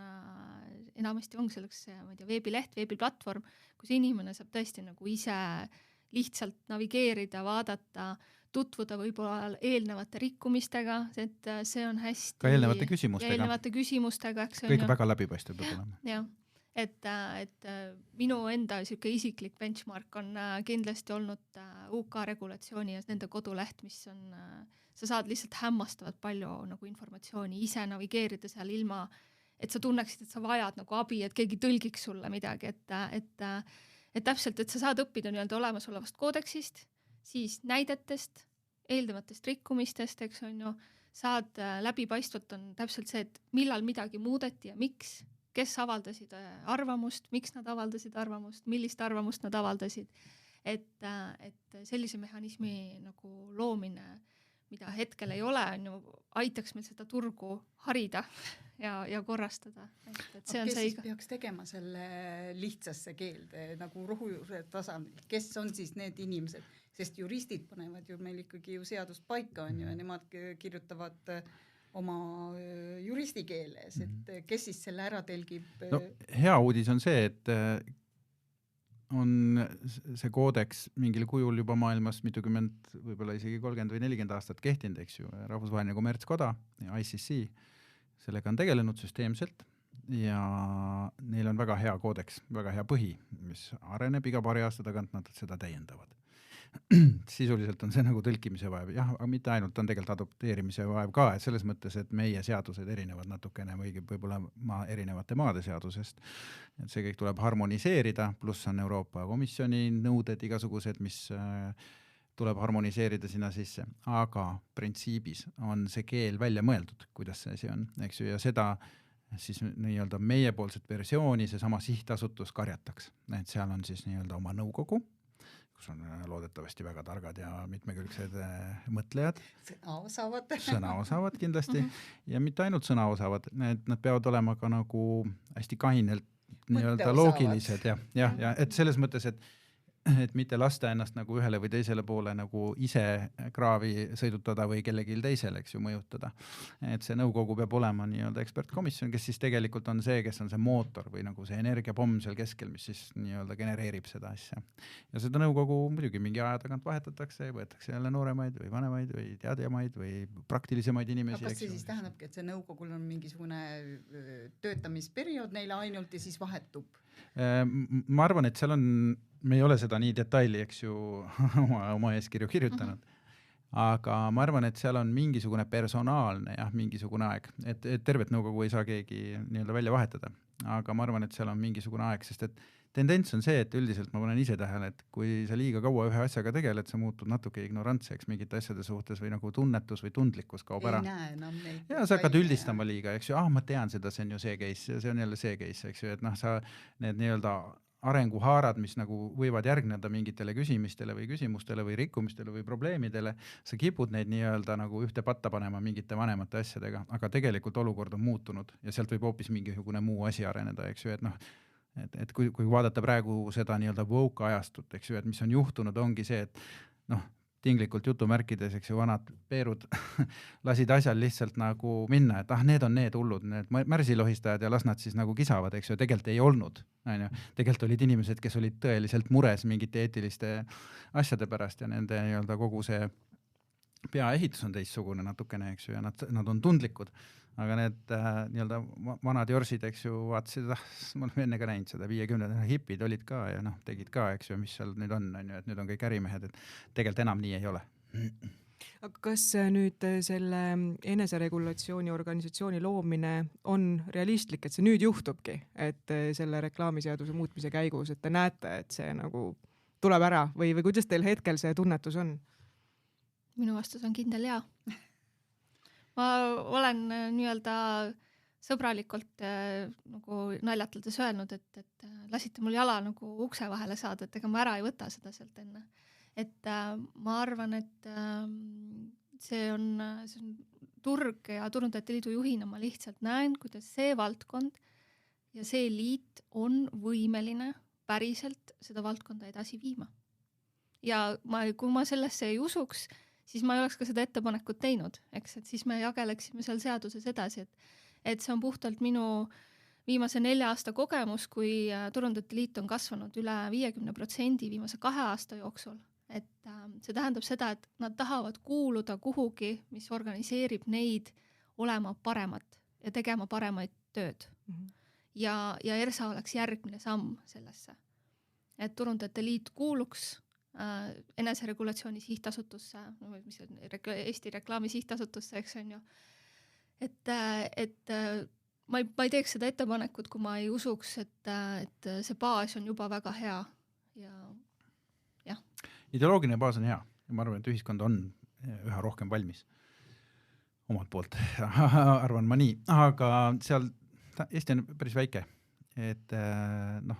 enamasti ongi selleks, ma ei tea, veebileht, veebiplatvorm, kus inimene saab tõesti nagu ise lihtsalt navigeerida, vaadata, tutvuda võib-olla eelnevate rikkumistega, et see on hästi... Ka eelnevate küsimustega. Eelnevate küsimustega, eks kõik väga läbipaistev peab olema. Jah, et minu enda siuke isiklik benchmark on kindlasti olnud UK regulatsiooni ja nende koduleht, mis on, sa saad lihtsalt hämmastavat palju nagu informatsiooni ise navigeerida seal ilma, et sa tunneksid, et sa vajad nagu abi, et keegi tõlgiks sulle midagi, et täpselt, et sa saad õppida nii-öelda olemasolevast koodeksist, siis näidetest, eeldavatest rikkumistest, eks on ju, saad läbipaistvalt on täpselt see, et millal midagi muudeti ja miks, kes avaldasid arvamust, miks nad avaldasid arvamust, millist arvamust nad avaldasid, et sellise mehhanismi nagu loomine, mida hetkel ei ole, on ju, aitaks meil seda turgu harida ja korrastada. Et see on kes see siis peaks tegema selle lihtsasse keelde nagu rohujuure tasandil? Kes on siis need inimesed? Sest juristid panevad ju meil ikkagi ju seadust paika, on ju, ja nemad kirjutavad oma juristi keeles, et kes siis selle ära telgib? No, hea uudis on see, et on see koodeks mingil kujul juba maailmas mitukümmend, võib-olla isegi 30 või 40 aastat kehtinud, eks ju, rahvusvaheline kommertskoda ja ICC, sellega on tegelenud süsteemselt ja neil on väga hea koodeks, väga hea põhi, mis areneb iga paari aasta tagant, nad seda täiendavad. Sisuliselt on see nagu tõlkimise vaev, jah, aga mitte ainult, on tegelikult adopteerimise vaev ka, et selles mõttes, et meie seadused erinevad natukene või võib-olla erinevate maade seadusest, et see kõik tuleb harmoniseerida, pluss on Euroopa Komisjoni nõuded igasugused, mis tuleb harmoniseerida sinna sisse, aga printsiibis on see keel välja mõeldud, kuidas see asi on, eks ju, ja seda siis nii-öelda meiepoolset versiooni seesama sihtasutus karjataks, et seal on siis nii-öelda oma nõukogu, kus on loodetavasti väga targad ja mitmekülgsed mõtlejad. Sõna osavad kindlasti ja mitte ainult sõna osavad, nad peavad olema ka nagu hästi kainelt nii-öelda loogilised ja et selles mõttes, et mitte lasta ennast nagu ühele või teisele poole nagu ise kraavi sõidutada või kellelgi teisele, eks ju, mõjutada. Et see nõukogu peab olema nii-öelda ekspertkomisjon, kes siis tegelikult on see, kes on see mootor või nagu see energiapomm seal keskel, mis siis nii-öelda genereerib seda asja. Ja seda nõukogu muidugi mingi aja tagant vahetatakse, võetakse jälle nooremaid või vanemaid või teadjamaid või praktilisemaid inimesi. Aga kas see siis tähendabki, et see nõukogul on mingisugune töötamisperiood neile ainult ja siis vahetub? Ma arvan, et seal on, me ei ole seda nii detaili, eks ju, oma eeskirju kirjutanud, aga ma arvan, et seal on mingisugune personaalne mingisugune aeg, et tervet nõukogu ei saa keegi nii-öelda välja vahetada, aga ma arvan, et seal on mingisugune aeg, sest et tendents on see, et üldiselt ma panen ise tähele, et kui sa liiga kaua ühe asjaga tegeled, sa muutud natuke ignorantseks mingite asjade suhtes või nagu tunnetus või tundlikkus kaob ära. Ei näe enam neid. Ja sa hakkad üldistama liiga, eks ju, ma tean seda, see on ju see case ja see on jälle see case, eks ju, et sa need nii-öelda arenguhaarad, mis nagu võivad järgneda mingitele küsimistele või küsimustele või rikkumistele või probleemidele, sa kipud neid nii-öelda nagu ühte patta panema mingite vanemate asjadega, aga tegelikult olukord on muutunud ja sealt võib hoopis mingisugune muu asi areneda, eks ju, et et kui vaadata praegu seda nii-öelda woke ajastut, eks ju, et mis on juhtunud, ongi see, et tinglikult jutumärkides, eks ju, vanad peerud lasid asjal lihtsalt nagu minna, et need on need hullud, need märsilohistajad ja las nad siis nagu kisavad, eks ju, tegelikult ei olnud. Tegelikult olid inimesed, kes olid tõeliselt mures mingite eetiliste asjade pärast ja nende nii-öelda kogu see peaehitus on teistsugune natukene, eks ju, ja nad on tundlikud. Aga need nii-öelda vanad jorsid, eks ju, vaatasid, ma olen enne ka näinud seda 50, hipid olid ka ja tegid ka, eks ju, mis seal nüüd on, et nüüd on kõik ärimehed, et tegelikult enam nii ei ole. Aga kas nüüd selle eneseregulatsiooni organisatsiooni loomine on realistlik, et see nüüd juhtubki, et selle reklaamiseaduse muutmise käigus, et te näete, et see nagu tuleb ära või kuidas teil hetkel see tunnetus on? Minu vastus on kindel jaa. Ma olen nii-öelda sõbralikult nagu naljatades öelnud, et lasite mul jala nagu ukse vahele saada, et ega ma ära ei võta seda sealt enne. Et ma arvan, et see on turg ja Turundajate Liidu juhina ma lihtsalt näen, kuidas see valdkond ja see liit on võimeline päriselt seda valdkonda edasi viima. Ja kui ma sellesse ei usuks, siis ma ei oleks ka seda ettepanekut teinud, eks, et siis me jageleksime seal seaduses edasi, et see on puhtalt minu viimase 4 aasta kogemus, kui Turundajate Liit on kasvanud üle 50% viimase 2 aasta jooksul. Et see tähendab seda, et nad tahavad kuuluda kuhugi, mis organiseerib neid olema paremat ja tegema paremaid tööd. Ja ERSA oleks järgmine samm sellesse. Et Turundajate Liit kuuluks eneseregulatsiooni sihtasutusse, mis on Eesti Reklaami sihtasutusse, eks on ju. Et ma ei teeks seda ettepanekut, kui ma ei usuks, et see baas on juba väga hea ja jah. Ideoloogiline baas on hea ja ma arvan, et ühiskond on üha rohkem valmis omalt poolt, arvan ma nii, aga seal Eesti on päris väike, et ma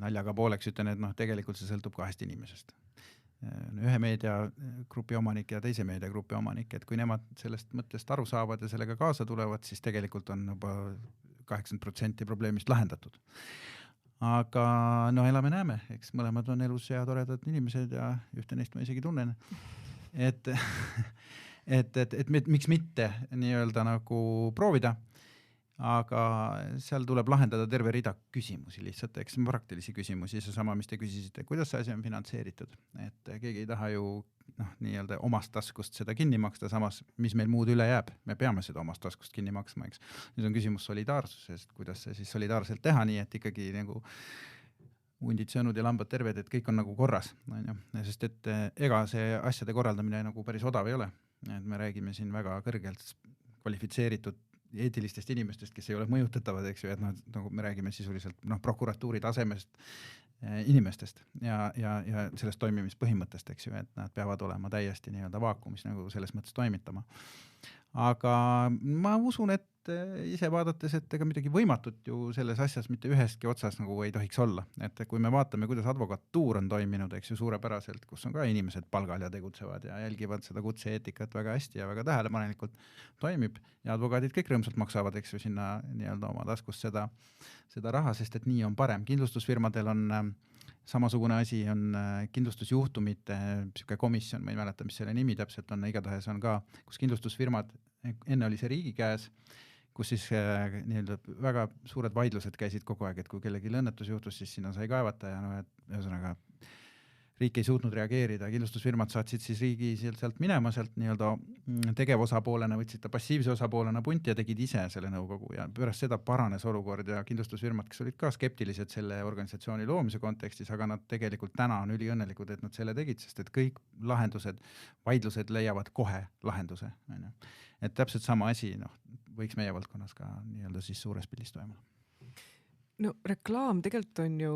naljaga pooleks ütlen, et tegelikult see sõltub 2 inimesest. Ühe meediagrupi omanik ja teise meediagrupi omanik, et kui nemad sellest mõttest aru saavad ja sellega kaasa tulevad, siis tegelikult on juba 80% probleemist lahendatud. Aga elame näeme, eks mõlemad on elus ja toredad inimesed ja ühte neist ma isegi tunnen. Et miks mitte nii-öelda nagu proovida, aga seal tuleb lahendada terve rida küsimusi lihtsalt, eks praktilisi küsimusi, see sama, mis te küsisite, kuidas see asi on finantseeritud, et keegi ei taha ju nii-öelda omast taskust seda kinni maksta, samas mis meil muud üle jääb, me peame seda omast taskust kinni maksma, eks. Nüüd on küsimus solidaarsusest, kuidas see siis solidaarselt teha, nii et ikkagi nagu hundid söönud ja lambad terved, et kõik on nagu korras, sest et ega see asjade korraldamine nagu päris odav ei ole, et me räägime siin väga kõrgelt kvalifitseeritud eetilistest inimestest, kes ei ole mõjutatavad, eks ju, et nagu me räägime sisuliselt prokuratuuri tasemest inimestest ja sellest toimimispõhimõttest, eks ju, et nad peavad olema täiesti nii-öelda vaakumis nagu selles mõttes toimitama. Aga ma usun, et ise vaadates, et ega midagi võimatut ju selles asjas mitte üheski otsas nagu ei tohiks olla. Et kui me vaatame, kuidas advokatuur on toiminud, eks ju, suurepäraselt, kus on ka inimesed palgal ja tegutsevad ja jälgivad seda kutse-eetikat väga hästi ja väga tähelepanelikult toimib ja advokaadid kõik rõõmsalt maksavad, eks ju, sinna nii-öelda oma taskust seda raha, sest et nii on parem. Kindlustusfirmadel on samasugune asi, on kindlustusjuhtumite psüke komisjon, ma ei mäleta, mis selle nimi täpselt on, igatahes on ka, kus kindlustusfirmad, enne oli see riigi käes, kus siis nii-öelda väga suured vaidlused käisid kogu aeg, et kui kellegi õnnetus juhtus, siis sinna sai kaevata ja ühesõnaga riik ei suutnud reageerida, kindlustusfirmad saatsid siis riigi sealt minema, sealt nii-öelda tegevosapoolena võtsid ta passiivse osapoolena punti ja tegid ise selle nõukogu ja pärast seda paranes olukord ja kindlustusfirmad, kes olid ka skeptilised selle organisatsiooni loomise kontekstis, aga nad tegelikult täna on üliõnnelikud, et nad selle tegid, sest et kõik lahendused, vaidlused leiavad kohe lahenduse. Et täpselt sama asi võiks meie valdkonnas ka nii-öelda siis suures pildis toimuma. No reklaam tegelikult on ju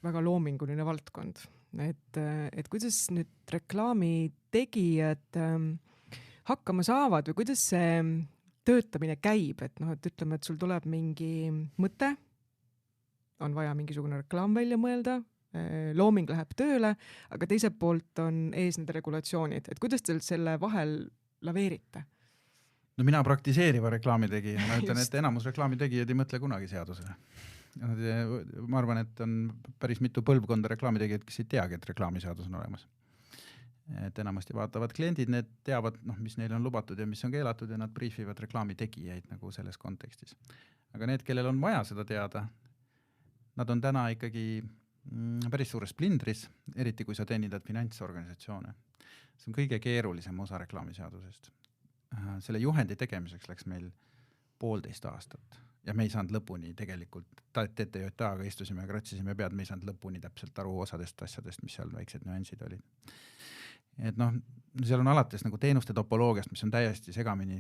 väga loominguline valdkond, et kuidas nüüd reklaami tegijad hakkama saavad või kuidas see töötamine käib, et et ütleme, et sul tuleb mingi mõte, on vaja mingisugune reklaam välja mõelda, looming läheb tööle, aga teiselt poolt on ees need regulatsioonid, et kuidas te selle vahel laveerite? No mina praktiseeriva reklaamitegija, ma ütlen, et enamus reklaamitegijad ei mõtle kunagi seadusele. Ma arvan, et on päris mitu põlvkonda reklaamitegijad, kes ei teagi, et reklaamiseadus on olemas. Et enamasti vaatavad kliendid, need teavad, mis neil on lubatud ja mis on keelatud ja nad briefivad reklaamitegijaid nagu selles kontekstis. Aga need, kellel on vaja seda teada, nad on täna ikkagi päris suures plindris, eriti kui sa teenindad finantsorganisatsioone. See on kõige keerulisem osa reklaamiseadusest. Selle juhendi tegemiseks läks meil 1,5 aastat ja me ei saanud lõpuni tegelikult, TTJA-ga istusime ja kratsisime pead, me ei saanud lõpuni täpselt aru osadest asjadest, mis seal väiksed nüansid olid. Et seal on alates nagu teenuste topoloogiast, mis on täiesti segamini.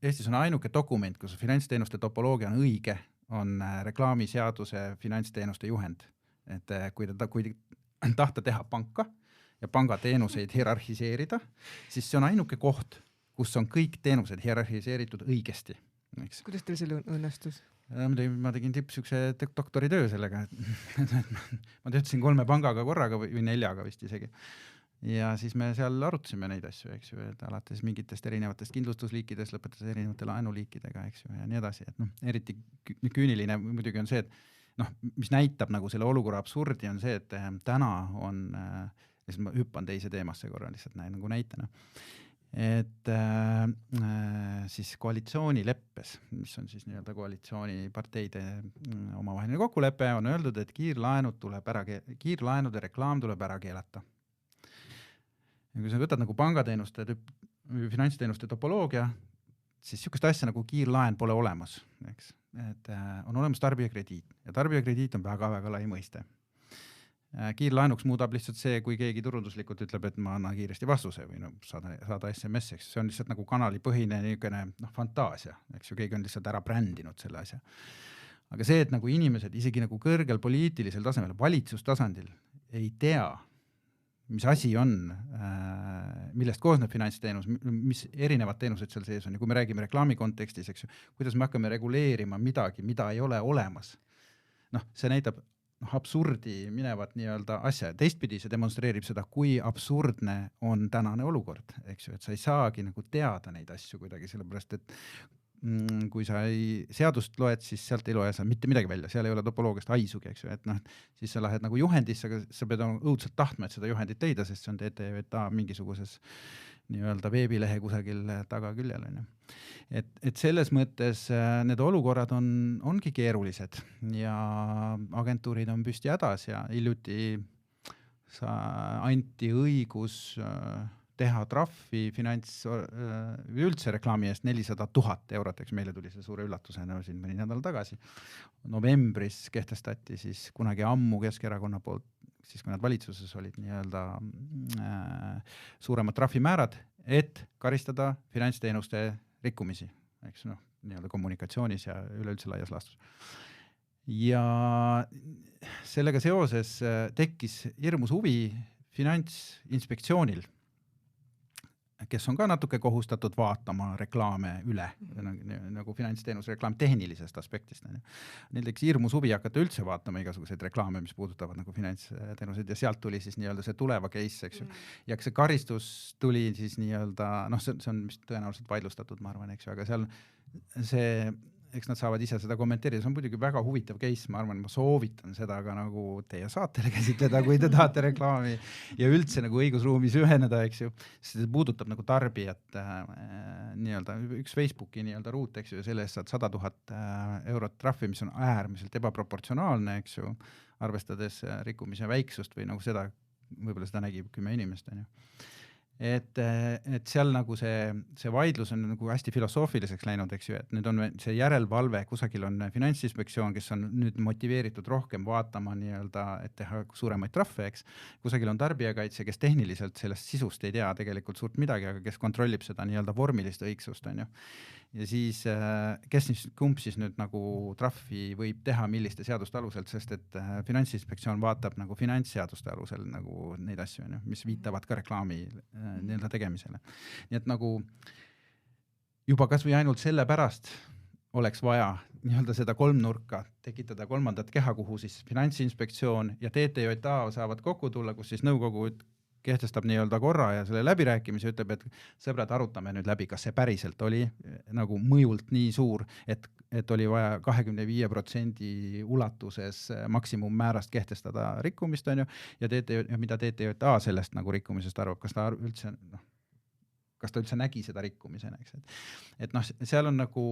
Eestis on ainuke dokument, kus finantsteenuste topoloogia on õige, on reklaamiseaduse finantsteenuste juhend. Et kui tahta teha panka ja panga teenuseid hierarhiseerida, siis see on ainuke koht, kus on kõik teenused hierarhiseeritud õigesti. Eks. Kuidas teil selle õnnestus? Ma tegin tippsükse doktoritöö sellega. Ma töötasin 3 pangaga korraga või 4 vist isegi. Ja siis me seal arutasime neid asju, eks ju, et alates mingitest erinevatest kindlustusliikidest, lõpetades erinevate laenuliikidega, eks ju, ja nii edasi. Et eriti küüniline muidugi on see, et mis näitab nagu selle olukorra absurdi on see, et täna on ja siis ma hüppan teise teemasse korra lihtsalt nagu näitena. Et siis koalitsioonileppes, mis on siis nii-öelda koalitsiooniparteide omavaheline kokkulepe, on öeldud, et kiirlaenude reklaam tuleb ära keelata. Ja kui sa võtad nagu pangateenuste või finantsteenuste topoloogia, siis niisugust asja nagu kiirlaen pole olemas, eks. Et on olemas tarbijakrediit ja tarbijakrediit on väga-väga lai mõiste. Kiirlaenuks muudab lihtsalt see, kui keegi turunduslikult ütleb, et ma annan kiiresti vastuse või saada SMS, eks. See on lihtsalt nagu kanalipõhine niisugune fantaasia, eks ju, keegi on lihtsalt ära brändinud selle asja. Aga see, et nagu inimesed isegi nagu kõrgel poliitilisel tasemel, valitsustasandil ei tea, mis asi on, millest koosneb finantsteenus, mis erinevad teenused seal sees on ja kui me räägime reklaami kontekstis, eks ju, kuidas me hakkame reguleerima midagi, mida ei ole olemas. See näitab absurdi minevat nii-öelda asja. Teistpidi see demonstreerib seda, kui absurdne on tänane olukord, eks ju, et sa ei saagi nagu teada neid asju kuidagi, sellepärast et kui sa seadust loed, siis sealt ei loe sa mitte midagi välja, seal ei ole topoloogiast haisugi, eks ju, et siis sa lähed nagu juhendisse, aga sa pead õudselt tahtma, et seda juhendit leida, sest see on TTJA mingisuguses nii-öelda veebilehe kusagil tagaküljel. Et selles mõttes need olukorrad ongi keerulised ja agentuurid on püsti hädas ja hiljuti anti õigus teha trahvi või üldse reklaami eest 400 000 eurot, eks meile tuli see suure üllatusena siin mõni nädal tagasi. Novembris kehtestati siis kunagi ammu Keskerakonna poolt, siis kui nad valitsuses olid nii-öelda suuremad trahvimäärad, et karistada finantsteenuste rikkumisi, eks nii-öelda kommunikatsioonis ja üleüldse laias laastus. Ja sellega seoses tekkis hirmus huvi Finantsinspektsioonil, kes on ka natuke kohustatud vaatama reklaame üle, nagu finantsteenuse reklaam tehnilisest aspektist. Neil tekkis hirmus huvi hakata üldse vaatama igasuguseid reklaame, mis puudutavad nagu finantsteenuseid ja sealt tuli siis nii-öelda see tuleva case, eks ju. Ja see karistus tuli siis nii-öelda, see on vist tõenäoliselt vaidlustatud, ma arvan, eks ju, aga seal eks nad saavad ise seda kommenteerida, see on muidugi väga huvitav case, ma arvan, ma soovitan seda ka nagu teie saatele käsitleda, kui te tahate reklaami ja üldse nagu õigusruumis üheneda, eks ju, see puudutab nagu tarbijat nii-öelda, üks Facebooki nii-öelda ruut, eks ju, ja selle eest saad 100 000 eurot trahvi, mis on äärmiselt ebaproportsionaalne, eks ju, arvestades rikkumise väiksust või nagu seda, võib-olla seda nägi 10 inimest, on ju. Et seal nagu see vaidlus on nagu hästi filosoofiliseks läinud, eks ju, et nüüd on see järelevalve, kusagil on Finantsinspektsioon, kes on nüüd motiveeritud rohkem vaatama nii-öelda, et teha suuremaid trahve, eks. Kusagil on tarbijakaitse, kes tehniliselt sellest sisust ei tea tegelikult suurt midagi, aga kes kontrollib seda nii-öelda vormilist õigsust, on ju. Ja siis, kumb siis nüüd nagu trahvi võib teha milliste seaduste aluselt, sest et Finantsinspektsioon vaatab nagu finantsseaduste alusel nagu neid asju, mis viitavad ka reklaami nii-öelda tegemisele. Nii et nagu juba kas või ainult selle pärast oleks vaja nii-öelda seda kolmnurka tekitada kolmandat keha, kuhu siis Finantsinspektsioon ja TTJA saavad kokku tulla, kus siis nõukogu kehtestab nii-öelda korra ja selle läbirääkimise ütleb, et sõbrad, arutame nüüd läbi, kas see päriselt oli nagu mõjult nii suur, et oli vaja 25% ulatuses maksimummäärast kehtestada rikkumist, on ju, ja mida TTJA sellest nagu rikkumisest arvab, kas ta üldse nägi seda rikkumisena, eks. Et seal on nagu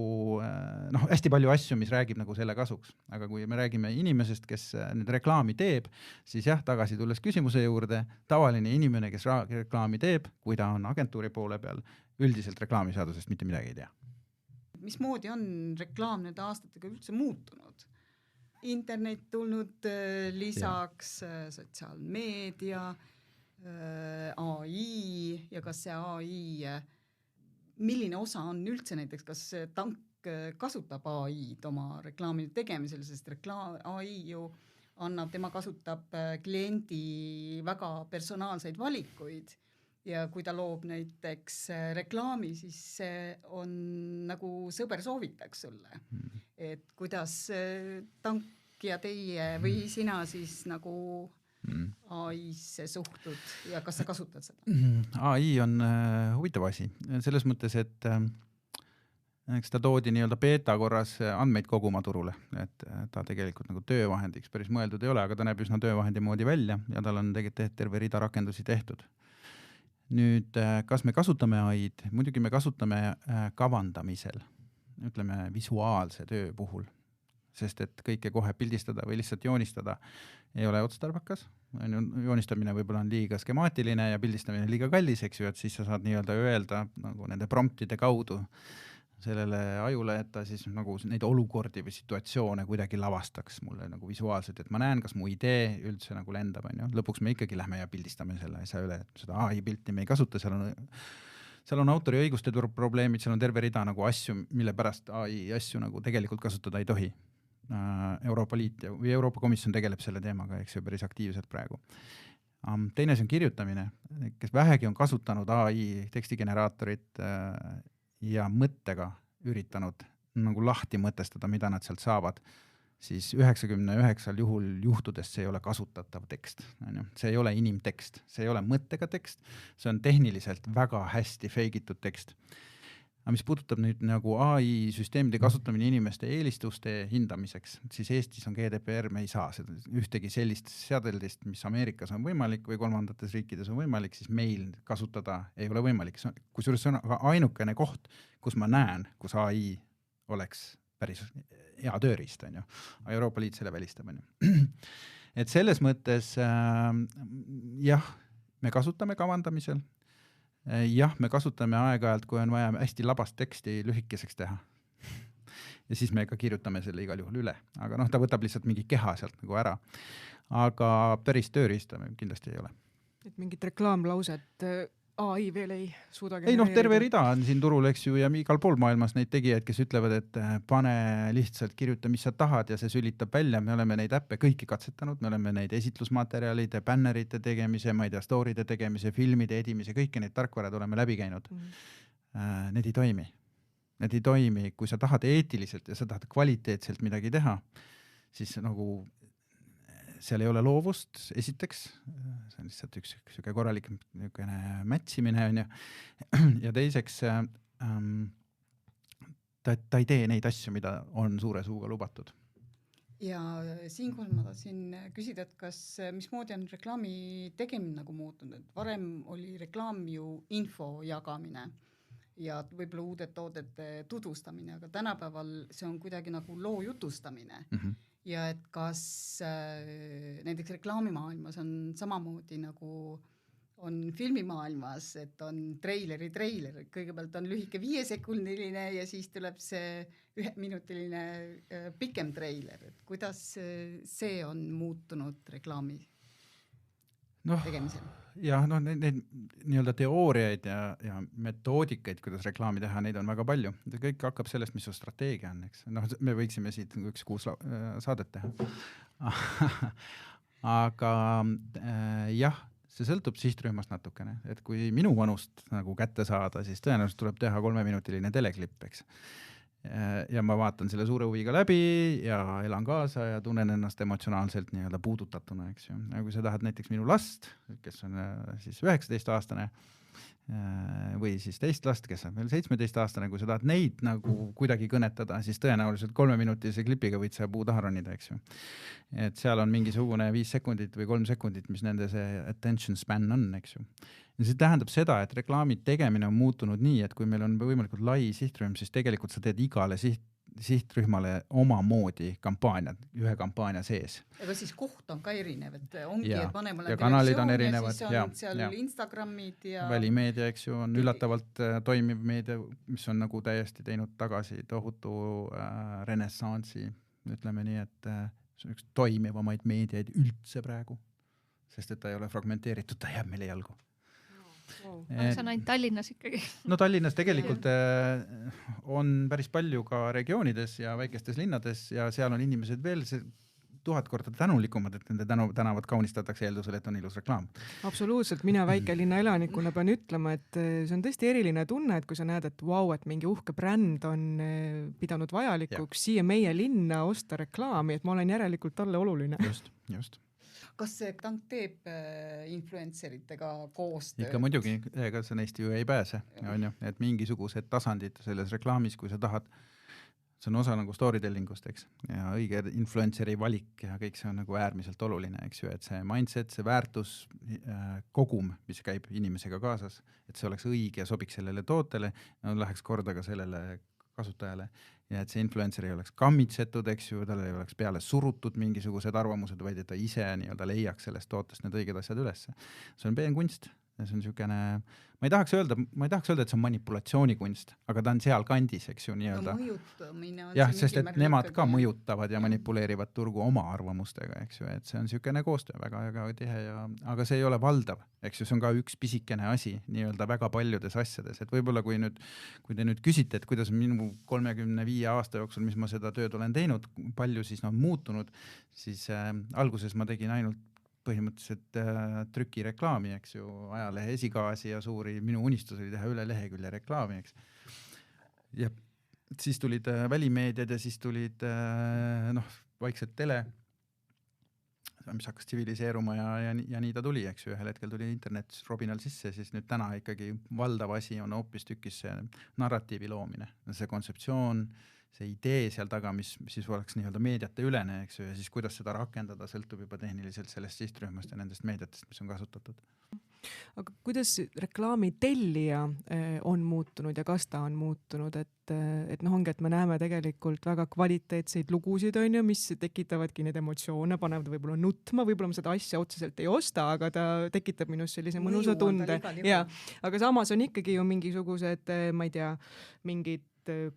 hästi palju asju, mis räägib nagu selle kasuks, aga kui me räägime inimesest, kes nüüd reklaami teeb, siis jah, tagasi tulles küsimuse juurde, tavaline inimene, kes reklaami teeb, kui ta on agentuuri poole peal, üldiselt reklaamiseadusest mitte midagi ei tea. Mismoodi on reklaam nüüd aastatega üldse muutunud? Internet tulnud lisaks, sotsiaalmeedia, AI ja kas see AI, milline osa on üldse näiteks, kas tank kasutab AI-d oma reklaami tegemisel, sest AI ju tema kasutab kliendi väga personaalseid valikuid ja kui ta loob näiteks reklaami, siis see on nagu sõber soovitaks sulle, et kuidas tank ja teie või sina siis nagu AI-sse suhtud ja kas sa kasutad seda? AI on huvitav asi selles mõttes, et eks ta toodi nii-öelda beeta korras andmeid koguma turule, et ta tegelikult nagu töövahendiks päris mõeldud ei ole, aga ta näeb üsna töövahendi moodi välja ja tal on tegelikult terve rida rakendusi tehtud. Nüüd, kas me kasutame AI-d? Muidugi me kasutame kavandamisel, ütleme visuaalse töö puhul, sest et kõike kohe pildistada või lihtsalt joonistada ei ole otstarbekas. Joonistamine võib-olla on liiga skemaatiline ja pildistamine liiga kallis, eks ju, et siis sa saad nii-öelda öelda nagu nende promptide kaudu sellele ajule, et ta siis nagu neid olukordi või situatsioone kuidagi lavastaks mulle nagu visuaalselt, et ma näen, kas mu idee üldse nagu lendab, on ju. Lõpuks me ikkagi lähme ja pildistame selle asja üle, et seda AI pilti me ei kasuta, seal on autoriõiguste probleemid, seal on terve rida nagu asju, mille pärast AI asju nagu tegelikult kasutada ei tohi. Euroopa Liit või Euroopa Komisjon tegeleb selle teemaga, eks ju, päris aktiivselt praegu. Teine see on kirjutamine, kes vähegi on kasutanud AI tekstigeneraatorit ja mõttega üritanud nagu lahti mõtestada, mida nad sealt saavad, siis 99 juhtudest see ei ole kasutatav tekst. See ei ole inimtekst, see ei ole mõttega tekst, see on tehniliselt väga hästi feigitud tekst. Aga mis puudutab nüüd nagu AI süsteemide kasutamine inimeste eelistuste hindamiseks, siis Eestis on GDPR, me ei saa seda ühtegi sellist seadeldist, mis Ameerikas on võimalik või kolmandates riikides on võimalik, siis meil kasutada ei ole võimalik. Kusjuures see on ainukene koht, kus ma näen, kus AI oleks päris hea tööriist, on ju. Euroopa Liit selle välistab, on ju. Et selles mõttes jah, me kasutame kavandamisel. Jah, me kasutame aeg-ajalt, kui on vaja hästi labast teksti lühikeseks teha. Ja siis me ka kirjutame selle igal juhul üle. Aga ta võtab lihtsalt mingi keha sealt nagu ära. Aga päris tööriista me kindlasti ei ole. Et mingit reklaamlauset AI veel ei suuda genereerida? Ei terve rida on siin turul, eks ju, ja igal pool maailmas neid tegijaid, kes ütlevad, et pane lihtsalt kirjuta, mis sa tahad ja see sülitab välja. Me oleme neid äppe kõiki katsetanud, me oleme neid esitlusmaterjalide, bännerite tegemise, ma ei tea, story'de tegemise, filmide edimise, kõiki neid tarkvarad oleme läbi käinud. Need ei toimi. Need ei toimi. Kui sa tahad eetiliselt ja sa tahad kvaliteetselt midagi teha, siis nagu seal ei ole loovust, esiteks, see on lihtsalt üks korralik mätsimine, on ju. Ja teiseks, ta ei tee neid asju, mida on suure suuga lubatud. Ja siinkohal ma tahtsin küsida, et mismoodi on reklaami tegemine nagu muutunud, et varem oli reklaam ju info jagamine ja võib-olla uude toodete tutvustamine, aga tänapäeval see on kuidagi nagu loo jutustamine. Ja et kas näiteks reklaamimaailmas on samamoodi nagu on filmimaailmas, et on treiler, kõigepealt on lühike 5-sekundiline ja siis tuleb see 1-minutiline pikem treiler. Et kuidas see on muutunud reklaami tegemisel? Jah, neid nii-öelda teooriaid ja metoodikaid, kuidas reklaami teha, neid on väga palju. Kõik hakkab sellest, mis su strateegia on, eks. Me võiksime siit 1-6 saadet teha. Aga jah, see sõltub sihtrühmast natukene. Et kui minu vanust nagu kätte saada, siis tõenäoliselt tuleb teha 3-minutiline teleklipp, eks. Ja ma vaatan selle suure huviga läbi ja elan kaasa ja tunnen ennast emotsionaalselt nii-öelda puudutatuna, eks ju. Ja kui sa tahad näiteks minu last, kes on siis 19-aastane või siis teist last, kes on veel 17-aastane, kui sa tahad neid nagu kuidagi kõnetada, siis tõenäoliselt 3-minutilise klipiga võid sa puu taha ronida, eks ju. Et seal on mingisugune 5 sekundit või 3 sekundit, mis nende see attention span on, eks ju. Ja see tähendab seda, et reklaami tegemine on muutunud nii, et kui meil on võimalikult lai sihtrühm, siis tegelikult sa teed igale sihtrühmale oma moodi kampaaniad, ühe kampaania sees. Aga siis koht on ka erinev, et ongi, et vanemale ja kanalid on erinevad. Ja siis on seal Instagramid ja... Välimeedia, eks ju, on üllatavalt toimiv meedia, mis on nagu täiesti teinud tagasi tohutu renessansi, ütleme nii, et see on üks toimivamaid meediaid üldse praegu, sest et ta ei ole fragmenteeritud, ta jääb meile jalgu. See on ainult Tallinnas ikkagi. No Tallinnas tegelikult on päris palju ka regioonides ja väikestes linnades ja seal on inimesed veel 1000 korda tänulikumad, et nende tänavad kaunistatakse eeldusel, et on ilus reklaam. Absoluutselt, mina väikelinna elanikuna pean ütlema, et see on tõesti eriline tunne, et kui sa näed, et vau, et mingi uhke bränd on pidanud vajalikuks siia meie linna osta reklaami, et ma olen järelikult talle oluline. Just. kas see tank teeb influenceritega koostööd? Ikka muidugi, ega sa neist ju ei pääse, on ju, et mingisugused tasandid selles reklaamis, kui sa tahad, see on osa nagu storytellingust, eks, ja õige influenceri valik ja kõik see on nagu äärmiselt oluline, eks ju, et see mindset, see väärtus, kogum, mis käib inimesega kaasas, et see oleks õige ja sobiks sellele tootele, läheks korda ka sellele kasutajale ja et see influencer ei oleks kammitsetud, eks ju, tal ei oleks peale surutud mingisugused arvamused, vaid et ta ise nii-öelda leiaks sellest tootest need õiged asjad üles. See on peenkunst. Ja see on niisugune, ma ei tahaks öelda, et see on manipulatsioonikunst, aga ta on seal kandis, eks ju, nii-öelda. No mõjutamine on jah, see sest et nemad ka mõjutavad ja jah. manipuleerivad turgu oma arvamustega, eks ju, et see on niisugune koostöö väga tihe ja, aga see ei ole valdav, eks ju, see on ka üks pisikene asi nii-öelda väga paljudes asjades, et võib-olla kui te nüüd küsite, et kuidas minu 35 aasta jooksul, mis ma seda tööd olen teinud, palju siis on muutunud, siis alguses ma tegin ainult põhimõtteliselt trükireklaami, eks ju, ajalehe esikaasi ja suuri, minu unistus oli teha üle lehekülje reklaami, eks. Ja siis tulid välimeediad ja siis tulid vaikselt tele, mis hakkas tsiviliseeruma ja nii ta tuli, eks ju, ühel hetkel tuli internet robinal sisse, siis nüüd täna ikkagi valdav asi on hoopis tükis see narratiivi loomine, see kontseptsioon, see idee seal taga, mis siis oleks nii-öelda meediate ülene, eks ju, ja siis kuidas seda rakendada, sõltub juba tehniliselt sellest sihtrühmast ja nendest meediatest, mis on kasutatud. Aga kuidas reklaami tellija on muutunud ja kas ta on muutunud, et ongi, et me näeme tegelikult väga kvaliteetseid lugusid, on ju, mis tekitavadki need emotsioone, panevad võib-olla nutma, võib-olla ma seda asja otseselt ei osta, aga ta tekitab minust sellise mõnusa tunde. Ja, aga samas on ikkagi ju mingisugused, ma ei tea, mingid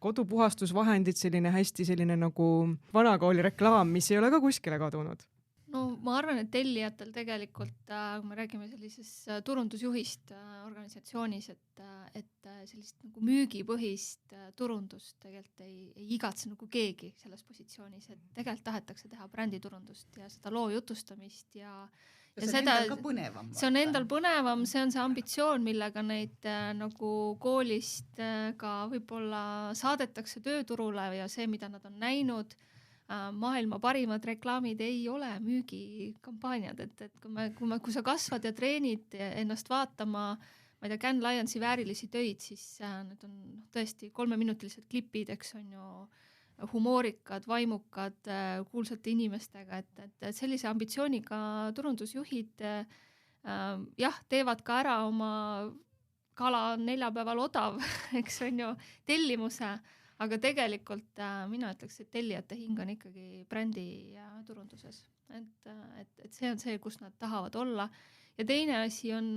kodupuhastusvahendid, selline hästi selline nagu vanakooli reklaam, mis ei ole ka kuskile kadunud. No ma arvan, et tellijatel tegelikult, kui me räägime sellisest turundusjuhist organisatsioonis, et sellist nagu müügipõhist turundust tegelikult ei igatse nagu keegi selles positsioonis, et tegelikult tahetakse teha bränditurundust ja seda loo jutustamist ja see on endal ka põnevam. See on endal põnevam, see on see ambitsioon, millega neid nagu koolist ka võib-olla saadetakse tööturule ja see, mida nad on näinud, maailma parimad reklaamid ei ole müügikampaaniad, et kui sa kasvad ja treenid ennast vaatama, ma ei tea, Cannes Lionsi väärilisi töid, siis need on tõesti 3-minutilised klipid, eks on ju, humoorikad, vaimukad, kuulsate inimestega, et sellise ambitsiooniga turundusjuhid teevad ka ära oma kala neljapäeval odav, eks on ju, tellimuse, aga tegelikult mina ütleks, et tellijate hing on ikkagi brändi ja turunduses. Et see on see, kus nad tahavad olla. Ja teine asi on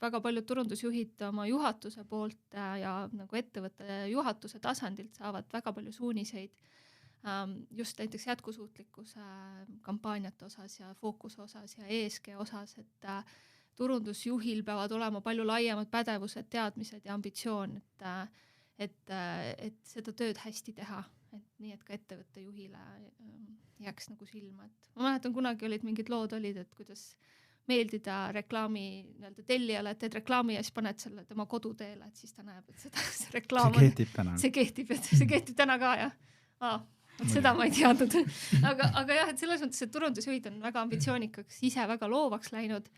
väga paljud turundusjuhid oma juhatuse poolt ja nagu ettevõtte juhatuse tasandilt saavad väga palju suuniseid just näiteks jätkusuutlikkuse kampaaniate osas ja fookuse osas ja ESG osas, et turundusjuhil peavad olema palju laiemad pädevused, teadmised ja ambitsioon, et seda tööd hästi teha, et nii, et ka ettevõtte juhile jääks nagu silma. Et ma mäletan, kunagi olid mingid lood olid, et kuidas meeldida reklaami tellijale, et teed reklaami ja siis paned selle tema koduteele, et siis ta näeb, et see reklaam see kehtib täna. See kehtib täna ka, jah. Seda ma ei teadnud. aga jah, et selles mõttes, et turundusjuhid on väga ambitsioonikaks, ise väga loovaks läinud.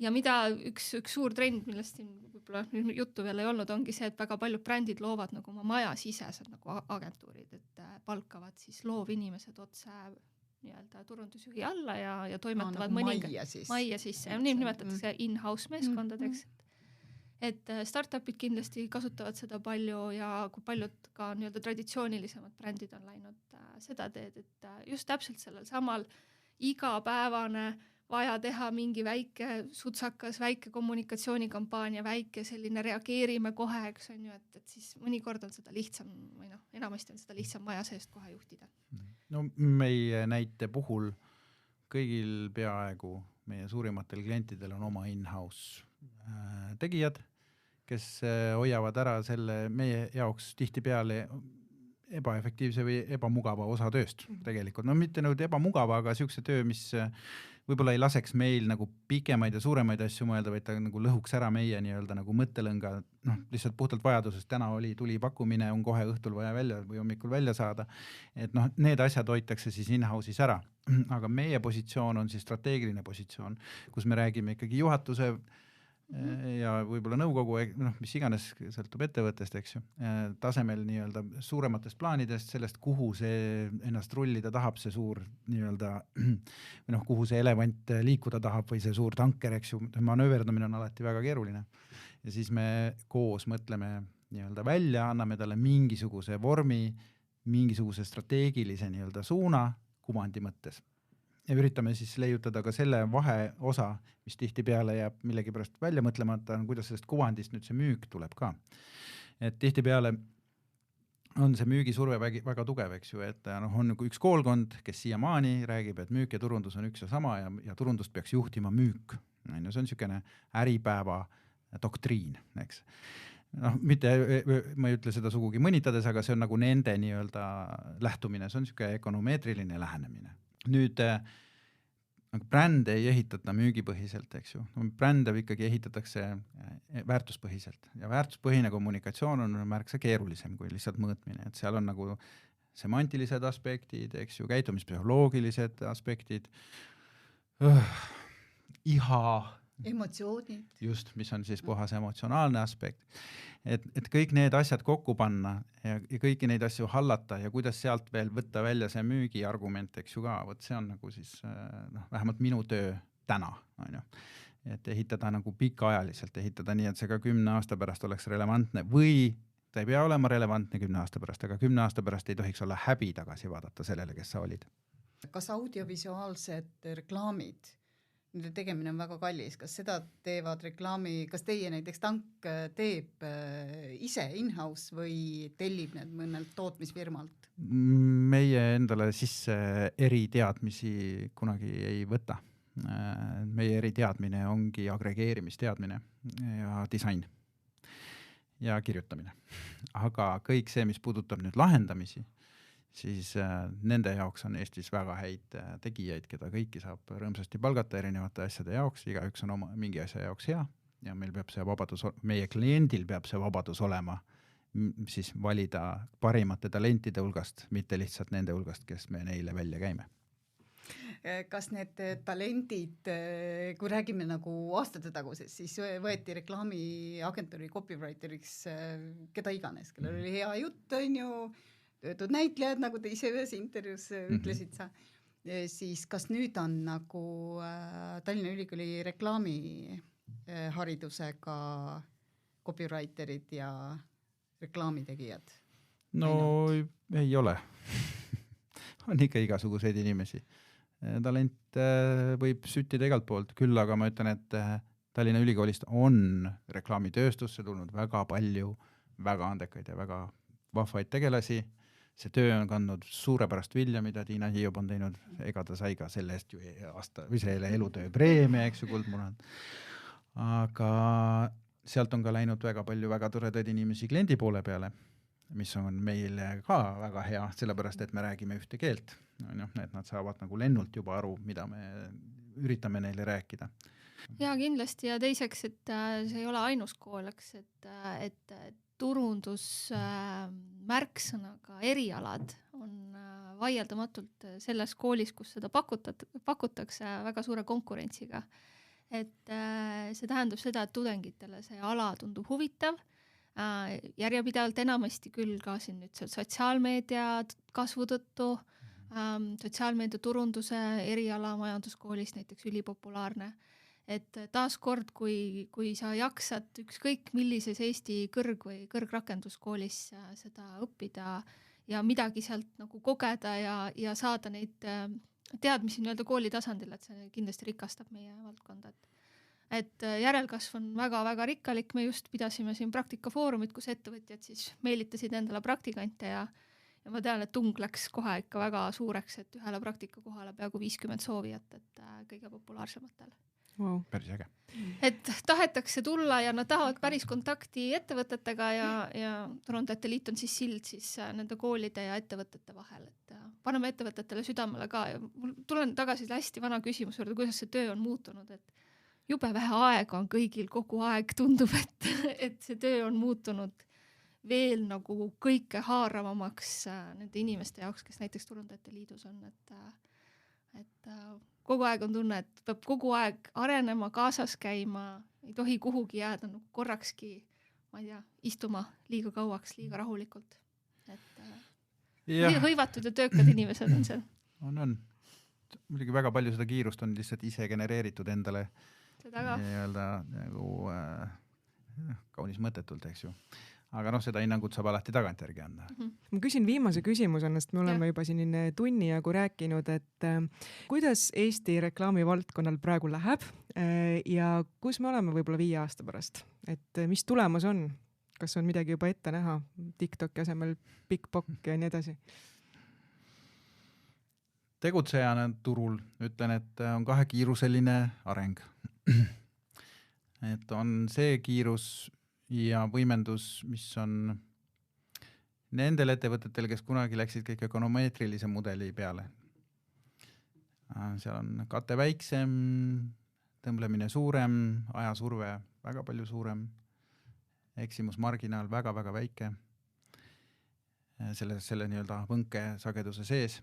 Ja mida üks suur trend, millest siin võib-olla juttu veel ei olnud, ongi see, et väga paljud brändid loovad nagu oma maja sisesed nagu agentuurid, et palkavad siis loovinimesed otse nii-öelda turundusjuhi alla ja toimetavad majja sisse. Ja nii nimetatakse in-house meeskondadeks. Et startupid kindlasti kasutavad seda palju ja kui paljud ka nii-öelda traditsioonilisemad brändid on läinud seda teed, et just täpselt sellel samal igapäevane vaja teha mingi väike sutsakas, väike kommunikatsioonikampaania, väike selline reageerime kohe, eks on ju, et siis mõnikord on seda lihtsam või enamasti on seda lihtsam maja seest kohe juhtida. No meie näite puhul kõigil peaaegu meie suurimatel klientidel on oma in-house tegijad, kes hoiavad ära selle meie jaoks tihtipeale ebaefektiivse või ebamugava osa tööst tegelikult. No mitte nüüd ebamugava, aga siukse töö, võib-olla ei laseks meil nagu pikemaid ja suuremaid asju mõelda, vaid ta nagu lõhuks ära meie nii-öelda nagu mõttelõnga, lihtsalt puhtalt vajadusest, täna tuli pakkumine, on kohe õhtul vaja välja või hommikul välja saada. Et need asjad hoitakse siis in-house'is ära. Aga meie positsioon on siis strateegiline positsioon, kus me räägime ikkagi juhatuse ja võib-olla nõukogu, mis iganes sõltub ettevõttest, eks ju, tasemel nii-öelda suurematest plaanidest, sellest, kuhu see ennast rullida tahab, see suur nii-öelda, kuhu see elevant liikuda tahab või see suur tanker, eks ju, manööverdamine on alati väga keeruline. Ja siis me koos mõtleme nii-öelda välja, anname talle mingisuguse vormi, mingisuguse strateegilise nii-öelda suuna kuvandi mõttes. Ja üritame siis leiutada ka selle vaheosa, mis tihtipeale jääb millegipärast välja mõtlemata, kuidas sellest kuvandist nüüd see müük tuleb ka. Et tihtipeale on see müügisurve väga tugev, eks ju, et on üks koolkond, kes siiamaani räägib, et müük ja turundus on üks ja sama ja turundust peaks juhtima müük. See on niisugune äripäeva doktriin, eks. Mitte, ma ei ütle seda sugugi mõnitades, aga see on nagu nende nii-öelda lähtumine, see on niisugune ökonomeetriline lähenemine. Nüüd brände ei ehitata müügipõhiselt, eks ju. Brände ikkagi ehitatakse väärtuspõhiselt ja väärtuspõhine kommunikatsioon on märksa keerulisem kui lihtsalt mõõtmine, et seal on nagu semantilised aspektid, eks ju, käitumispsühholoogilised aspektid, iha, emotsioonid. Just, mis on siis puhas emotsionaalne aspekt. Et kõik need asjad kokku panna ja kõiki neid asju hallata ja kuidas sealt veel võtta välja see müügiargument, eks ju ka, see on nagu siis vähemalt minu töö täna, on ju. Et ehitada nagu pikaajaliselt, ehitada nii, et see ka 10 aasta pärast oleks relevantne või ta ei pea olema relevantne 10 aasta pärast, aga 10 aasta pärast ei tohiks olla häbi tagasi vaadata sellele, kes sa olid. Kas audiovisuaalsed reklaamid, nende tegemine on väga kallis, kas seda teevad reklaami, kas teie näiteks Tank teeb ise in-house või tellib need mõnelt tootmisfirmalt? Meie endale sisse eriteadmisi kunagi ei võta. Meie eriteadmine ongi agregeerimisteadmine ja disain ja kirjutamine. Aga kõik see, mis puudutab nüüd lahendamisi, siis nende jaoks on Eestis väga häid tegijaid, keda kõiki saab rõõmsasti palgata erinevate asjade jaoks, igaüks on mingi asja jaoks hea ja meil peab see vabadus, meie kliendil peab see vabadus olema siis valida parimate talentide hulgast, mitte lihtsalt nende hulgast, kes me neile välja käime. Kas need talendid, kui räägime nagu aastate taguses, siis võeti reklaamiagentuuri copywriteriks keda iganes, kellel oli hea jutt, on ju, töötud näitlejad, nagu te ise ühes intervjuus ütlesid sa, siis kas nüüd on nagu Tallinna Ülikooli reklaamiharidusega copywriterid ja reklaamitegijad? No ei ole. On ikka igasuguseid inimesi. Talent võib süttida igalt poolt, küll aga ma ütlen, et Tallinna Ülikoolist on reklaamitööstusse tulnud väga palju väga andekaid ja väga vahvaid tegelasi. See töö on kandnud suurepärast vilja, mida Tiina Hiiop on teinud, ega ta sai ka selle eest ju aasta või selle elutöö preemia, eks ju, kuldmunad. Aga sealt on ka läinud väga palju väga toredaid inimesi kliendi poole peale, mis on meile ka väga hea, sellepärast, et me räägime ühte keelt, et nad saavad nagu lennult juba aru, mida me üritame neile rääkida. Ja kindlasti ja teiseks, et see ei ole ainus kool, et turundus märksõnaga erialad on vaieldamatult selles koolis, kus seda pakutakse väga suure konkurentsiga. Et see tähendab seda, et tudengitele see ala tundub huvitav, järjepidevalt enamasti küll ka siin nüüd sotsiaalmeedia kasvu tõttu, sotsiaalmeedia turunduse eriala majanduskoolis näiteks ülipopulaarne. Et taaskord, kui sa jaksad ükskõik millises Eesti kõrg- või kõrgrakenduskoolis seda õppida ja midagi sealt nagu kogeda ja saada neid teadmisi nii-öelda kooli tasandil, et see kindlasti rikastab meie valdkonda. Et järelkasv on väga-väga rikkalik, me just pidasime siin praktikafoorumit, kus ettevõtjad siis meelitasid endale praktikante ja ma tean, et tung läks kohe ikka väga suureks, et ühele praktikakohale peaaegu 50 soovijat, et kõige populaarsematel. Wow. Päris äge. Et tahetakse tulla ja nad tahavad päris kontakti ettevõtetega ja Turundajate Liit on siis sild siis nende koolide ja ettevõtete vahel, et paneme ettevõtetele südamele ka ja mul tulen tagasi hästi vana küsimus juurde, kuidas see töö on muutunud, et jube vähe aega on kõigil kogu aeg, tundub, et see töö on muutunud veel nagu kõike haaravamaks nende inimeste jaoks, kes näiteks Turundajate Liidus on, et kogu aeg on tunne, et peab kogu aeg arenema, kaasas käima, ei tohi kuhugi jääda nagu korrakski, ma ei tea, istuma liiga kauaks, liiga rahulikult. Et hõivatud ja töökad inimesed on seal. On. Muidugi väga palju seda kiirust on lihtsalt ise genereeritud endale nii-öelda nagu kaunis mõttetult, eks ju. Aga seda hinnangut saab alati tagantjärgi anda. Ma küsin viimase küsimusena, sest me oleme juba siin tunni jagu rääkinud, et kuidas Eesti reklaamivaldkonnal praegu läheb ja kus me oleme võib-olla 5 aasta pärast? Et mis tulemus on? Kas on midagi juba ette näha? TikToki asemel BigBock ja nii edasi? Tegutsejana turul ütlen, et on 2-kiiruseline areng. Et on see kiirus ja võimendus, mis on nendel ettevõtetel, kes kunagi läksid kõik ökonomeetrilise mudeli peale. Seal on kate väiksem, tõmblemine suurem, ajasurve väga palju suurem, eksimusmarginaal väga-väga väike selle nii-öelda võnke sageduse sees.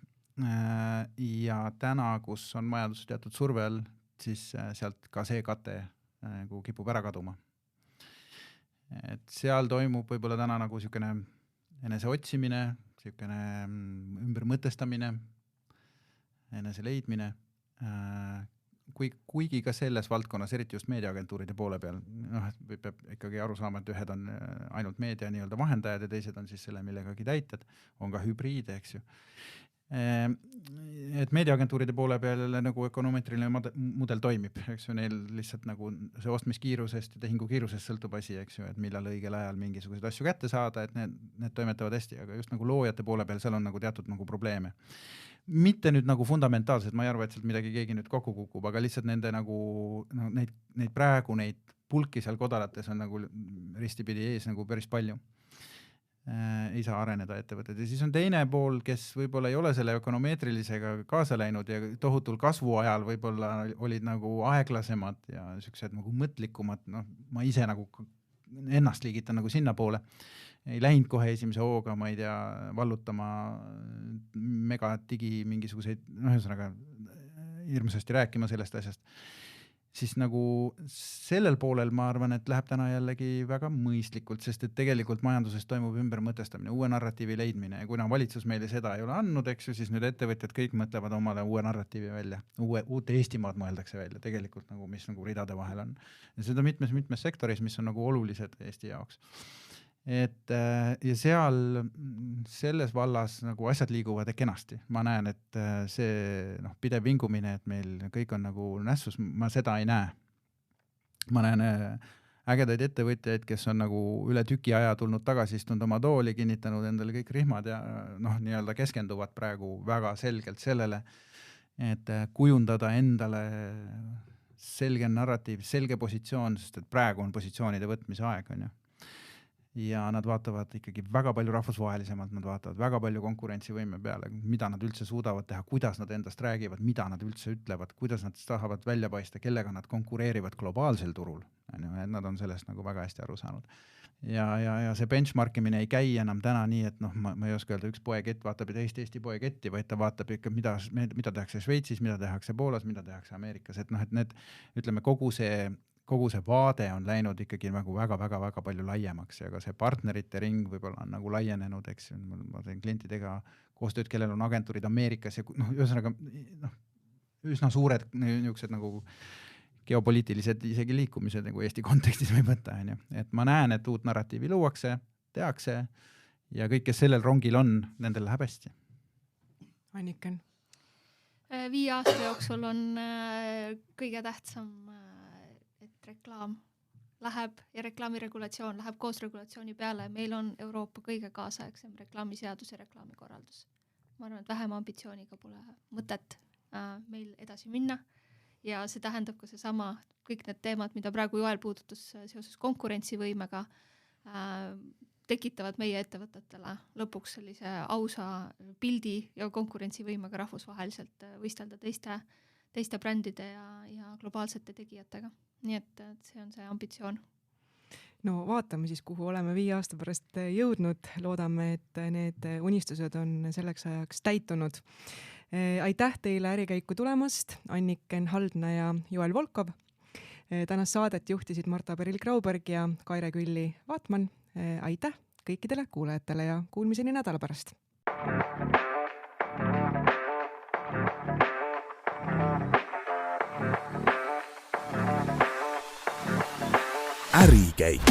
Ja täna, kus on majandus teatud surve all, siis sealt ka see kate kipub ära kaduma. Et seal toimub võib-olla täna nagu siukene enese otsimine, siukene ümbermõtestamine, enese leidmine, kuigi ka selles valdkonnas, eriti just meediaagentuuride poole peal, peab ikkagi aru saama, et ühed on ainult meedia nii-öelda vahendajad ja teised on siis selle millegagi täitjad, on ka hübriide, eks ju. Et meediaagentuuride poole peal nagu ökonomeetriline mudel toimib, eks ju, neil lihtsalt nagu see ostmiskiirusest ja tehingu kiirusest sõltub asi, eks ju, et millal õigel ajal mingisuguseid asju kätte saada, et need toimetavad hästi, aga just nagu loojate poole peal seal on nagu teatud nagu probleeme. Mitte nüüd nagu fundamentaalselt, ma ei arva, et sealt midagi keegi nüüd kokku kukub, aga lihtsalt nende nagu neid praegu neid pulki seal kodalates on nagu ristipidi ees nagu päris palju. Ei saa areneda ettevõtted. Ja siis on teine pool, kes võib-olla ei ole selle ökonomeetrilisega kaasa läinud ja tohutul kasvu ajal võib-olla olid nagu aeglasemad ja sellised nagu mõtlikumad. Ma ise nagu ennast liigitan nagu sinna poole. Ei läinud kohe esimese hooga, ma ei tea, vallutama megadigi mingisuguseid, ühesõnaga hirmsasti rääkima sellest asjast. Siis nagu sellel poolel ma arvan, et läheb täna jällegi väga mõistlikult, sest et tegelikult majanduses toimub ümbermõtestamine, uue narratiivi leidmine ja kuna valitsus meile seda ei ole andnud, eks ju, siis nüüd ettevõtjad kõik mõtlevad omale uue narratiivi välja, uut Eestimaad mõeldakse välja tegelikult, nagu, mis nagu ridade vahel on. Ja seda mitmes sektoris, mis on nagu olulised Eesti jaoks. Ja seal selles vallas nagu asjad liiguvad kenasti. Ma näen, et see pidev vingumine, et meil kõik on nagu nässus, ma seda ei näe. Ma näen ägedaid ettevõtjaid, kes on nagu üle tüki aja tulnud tagasi istunud oma tooli, kinnitanud endale kõik rihmad ja nii-öelda keskenduvad praegu väga selgelt sellele, et kujundada endale selge narratiiv, selge positsioon, sest et praegu on positsioonide võtmise aeg, on ju. Ja nad vaatavad ikkagi väga palju rahvusvahelisemalt, nad vaatavad väga palju konkurentsivõime peale, mida nad üldse suudavad teha, kuidas nad endast räägivad, mida nad üldse ütlevad, kuidas nad tahavad välja paista, kellega nad konkureerivad globaalsel turul. Nad on sellest nagu väga hästi aru saanud. Ja see benchmarkimine ei käi enam täna nii, et ma ei oska öelda, üks poekett vaatab Eesti poeketti, vaid ta vaatab ikka, mida tehakse Šveitsis, mida tehakse Poolas, mida tehakse Ameerikas, et need, ütleme, kogu see vaade on läinud ikkagi nagu väga-väga-väga palju laiemaks ja ka see partnerite ring võib-olla on nagu laienenud, eks ma teen klientidega koostööd, kellel on agentuurid Ameerikas ja ühesõnaga üsna suured niisugused nagu geopoliitilised isegi liikumised nagu Eesti kontekstis võib võtta, on ju. Et ma näen, et uut narratiivi luuakse, tehakse ja kõik, kes sellel rongil on, nendel läheb hästi. Anniken? 5 aasta jooksul on kõige tähtsam reklaam läheb ja reklaamiregulatsioon läheb koos regulatsiooni peale. Meil on Euroopa kõige kaasaegsem reklaamiseadus ja reklaamikorraldus. Ma arvan, et vähem ambitsiooniga pole mõtet meil edasi minna ja see tähendab ka seesama kõik need teemad, mida praegu Joel puudutas seoses konkurentsivõimega. tekitavad meie ettevõtetele lõpuks sellise ausa pildi ja konkurentsivõimega rahvusvaheliselt võistelda teiste brändide ja globaalsete tegijatega. Nii et see on see ambitsioon. No vaatame siis, kuhu oleme 5 aasta pärast jõudnud. Loodame, et need unistused on selleks ajaks täitunud. Aitäh teile Ärikäiku tulemast, Anniken Haldna ja Joel Volkov. Tänast saadet juhtisid Marta Peril-Grauberg ja Kaire Külli-Vaatman. Aitäh kõikidele kuulajatele ja kuulmiseni nädala pärast. Ärikäik.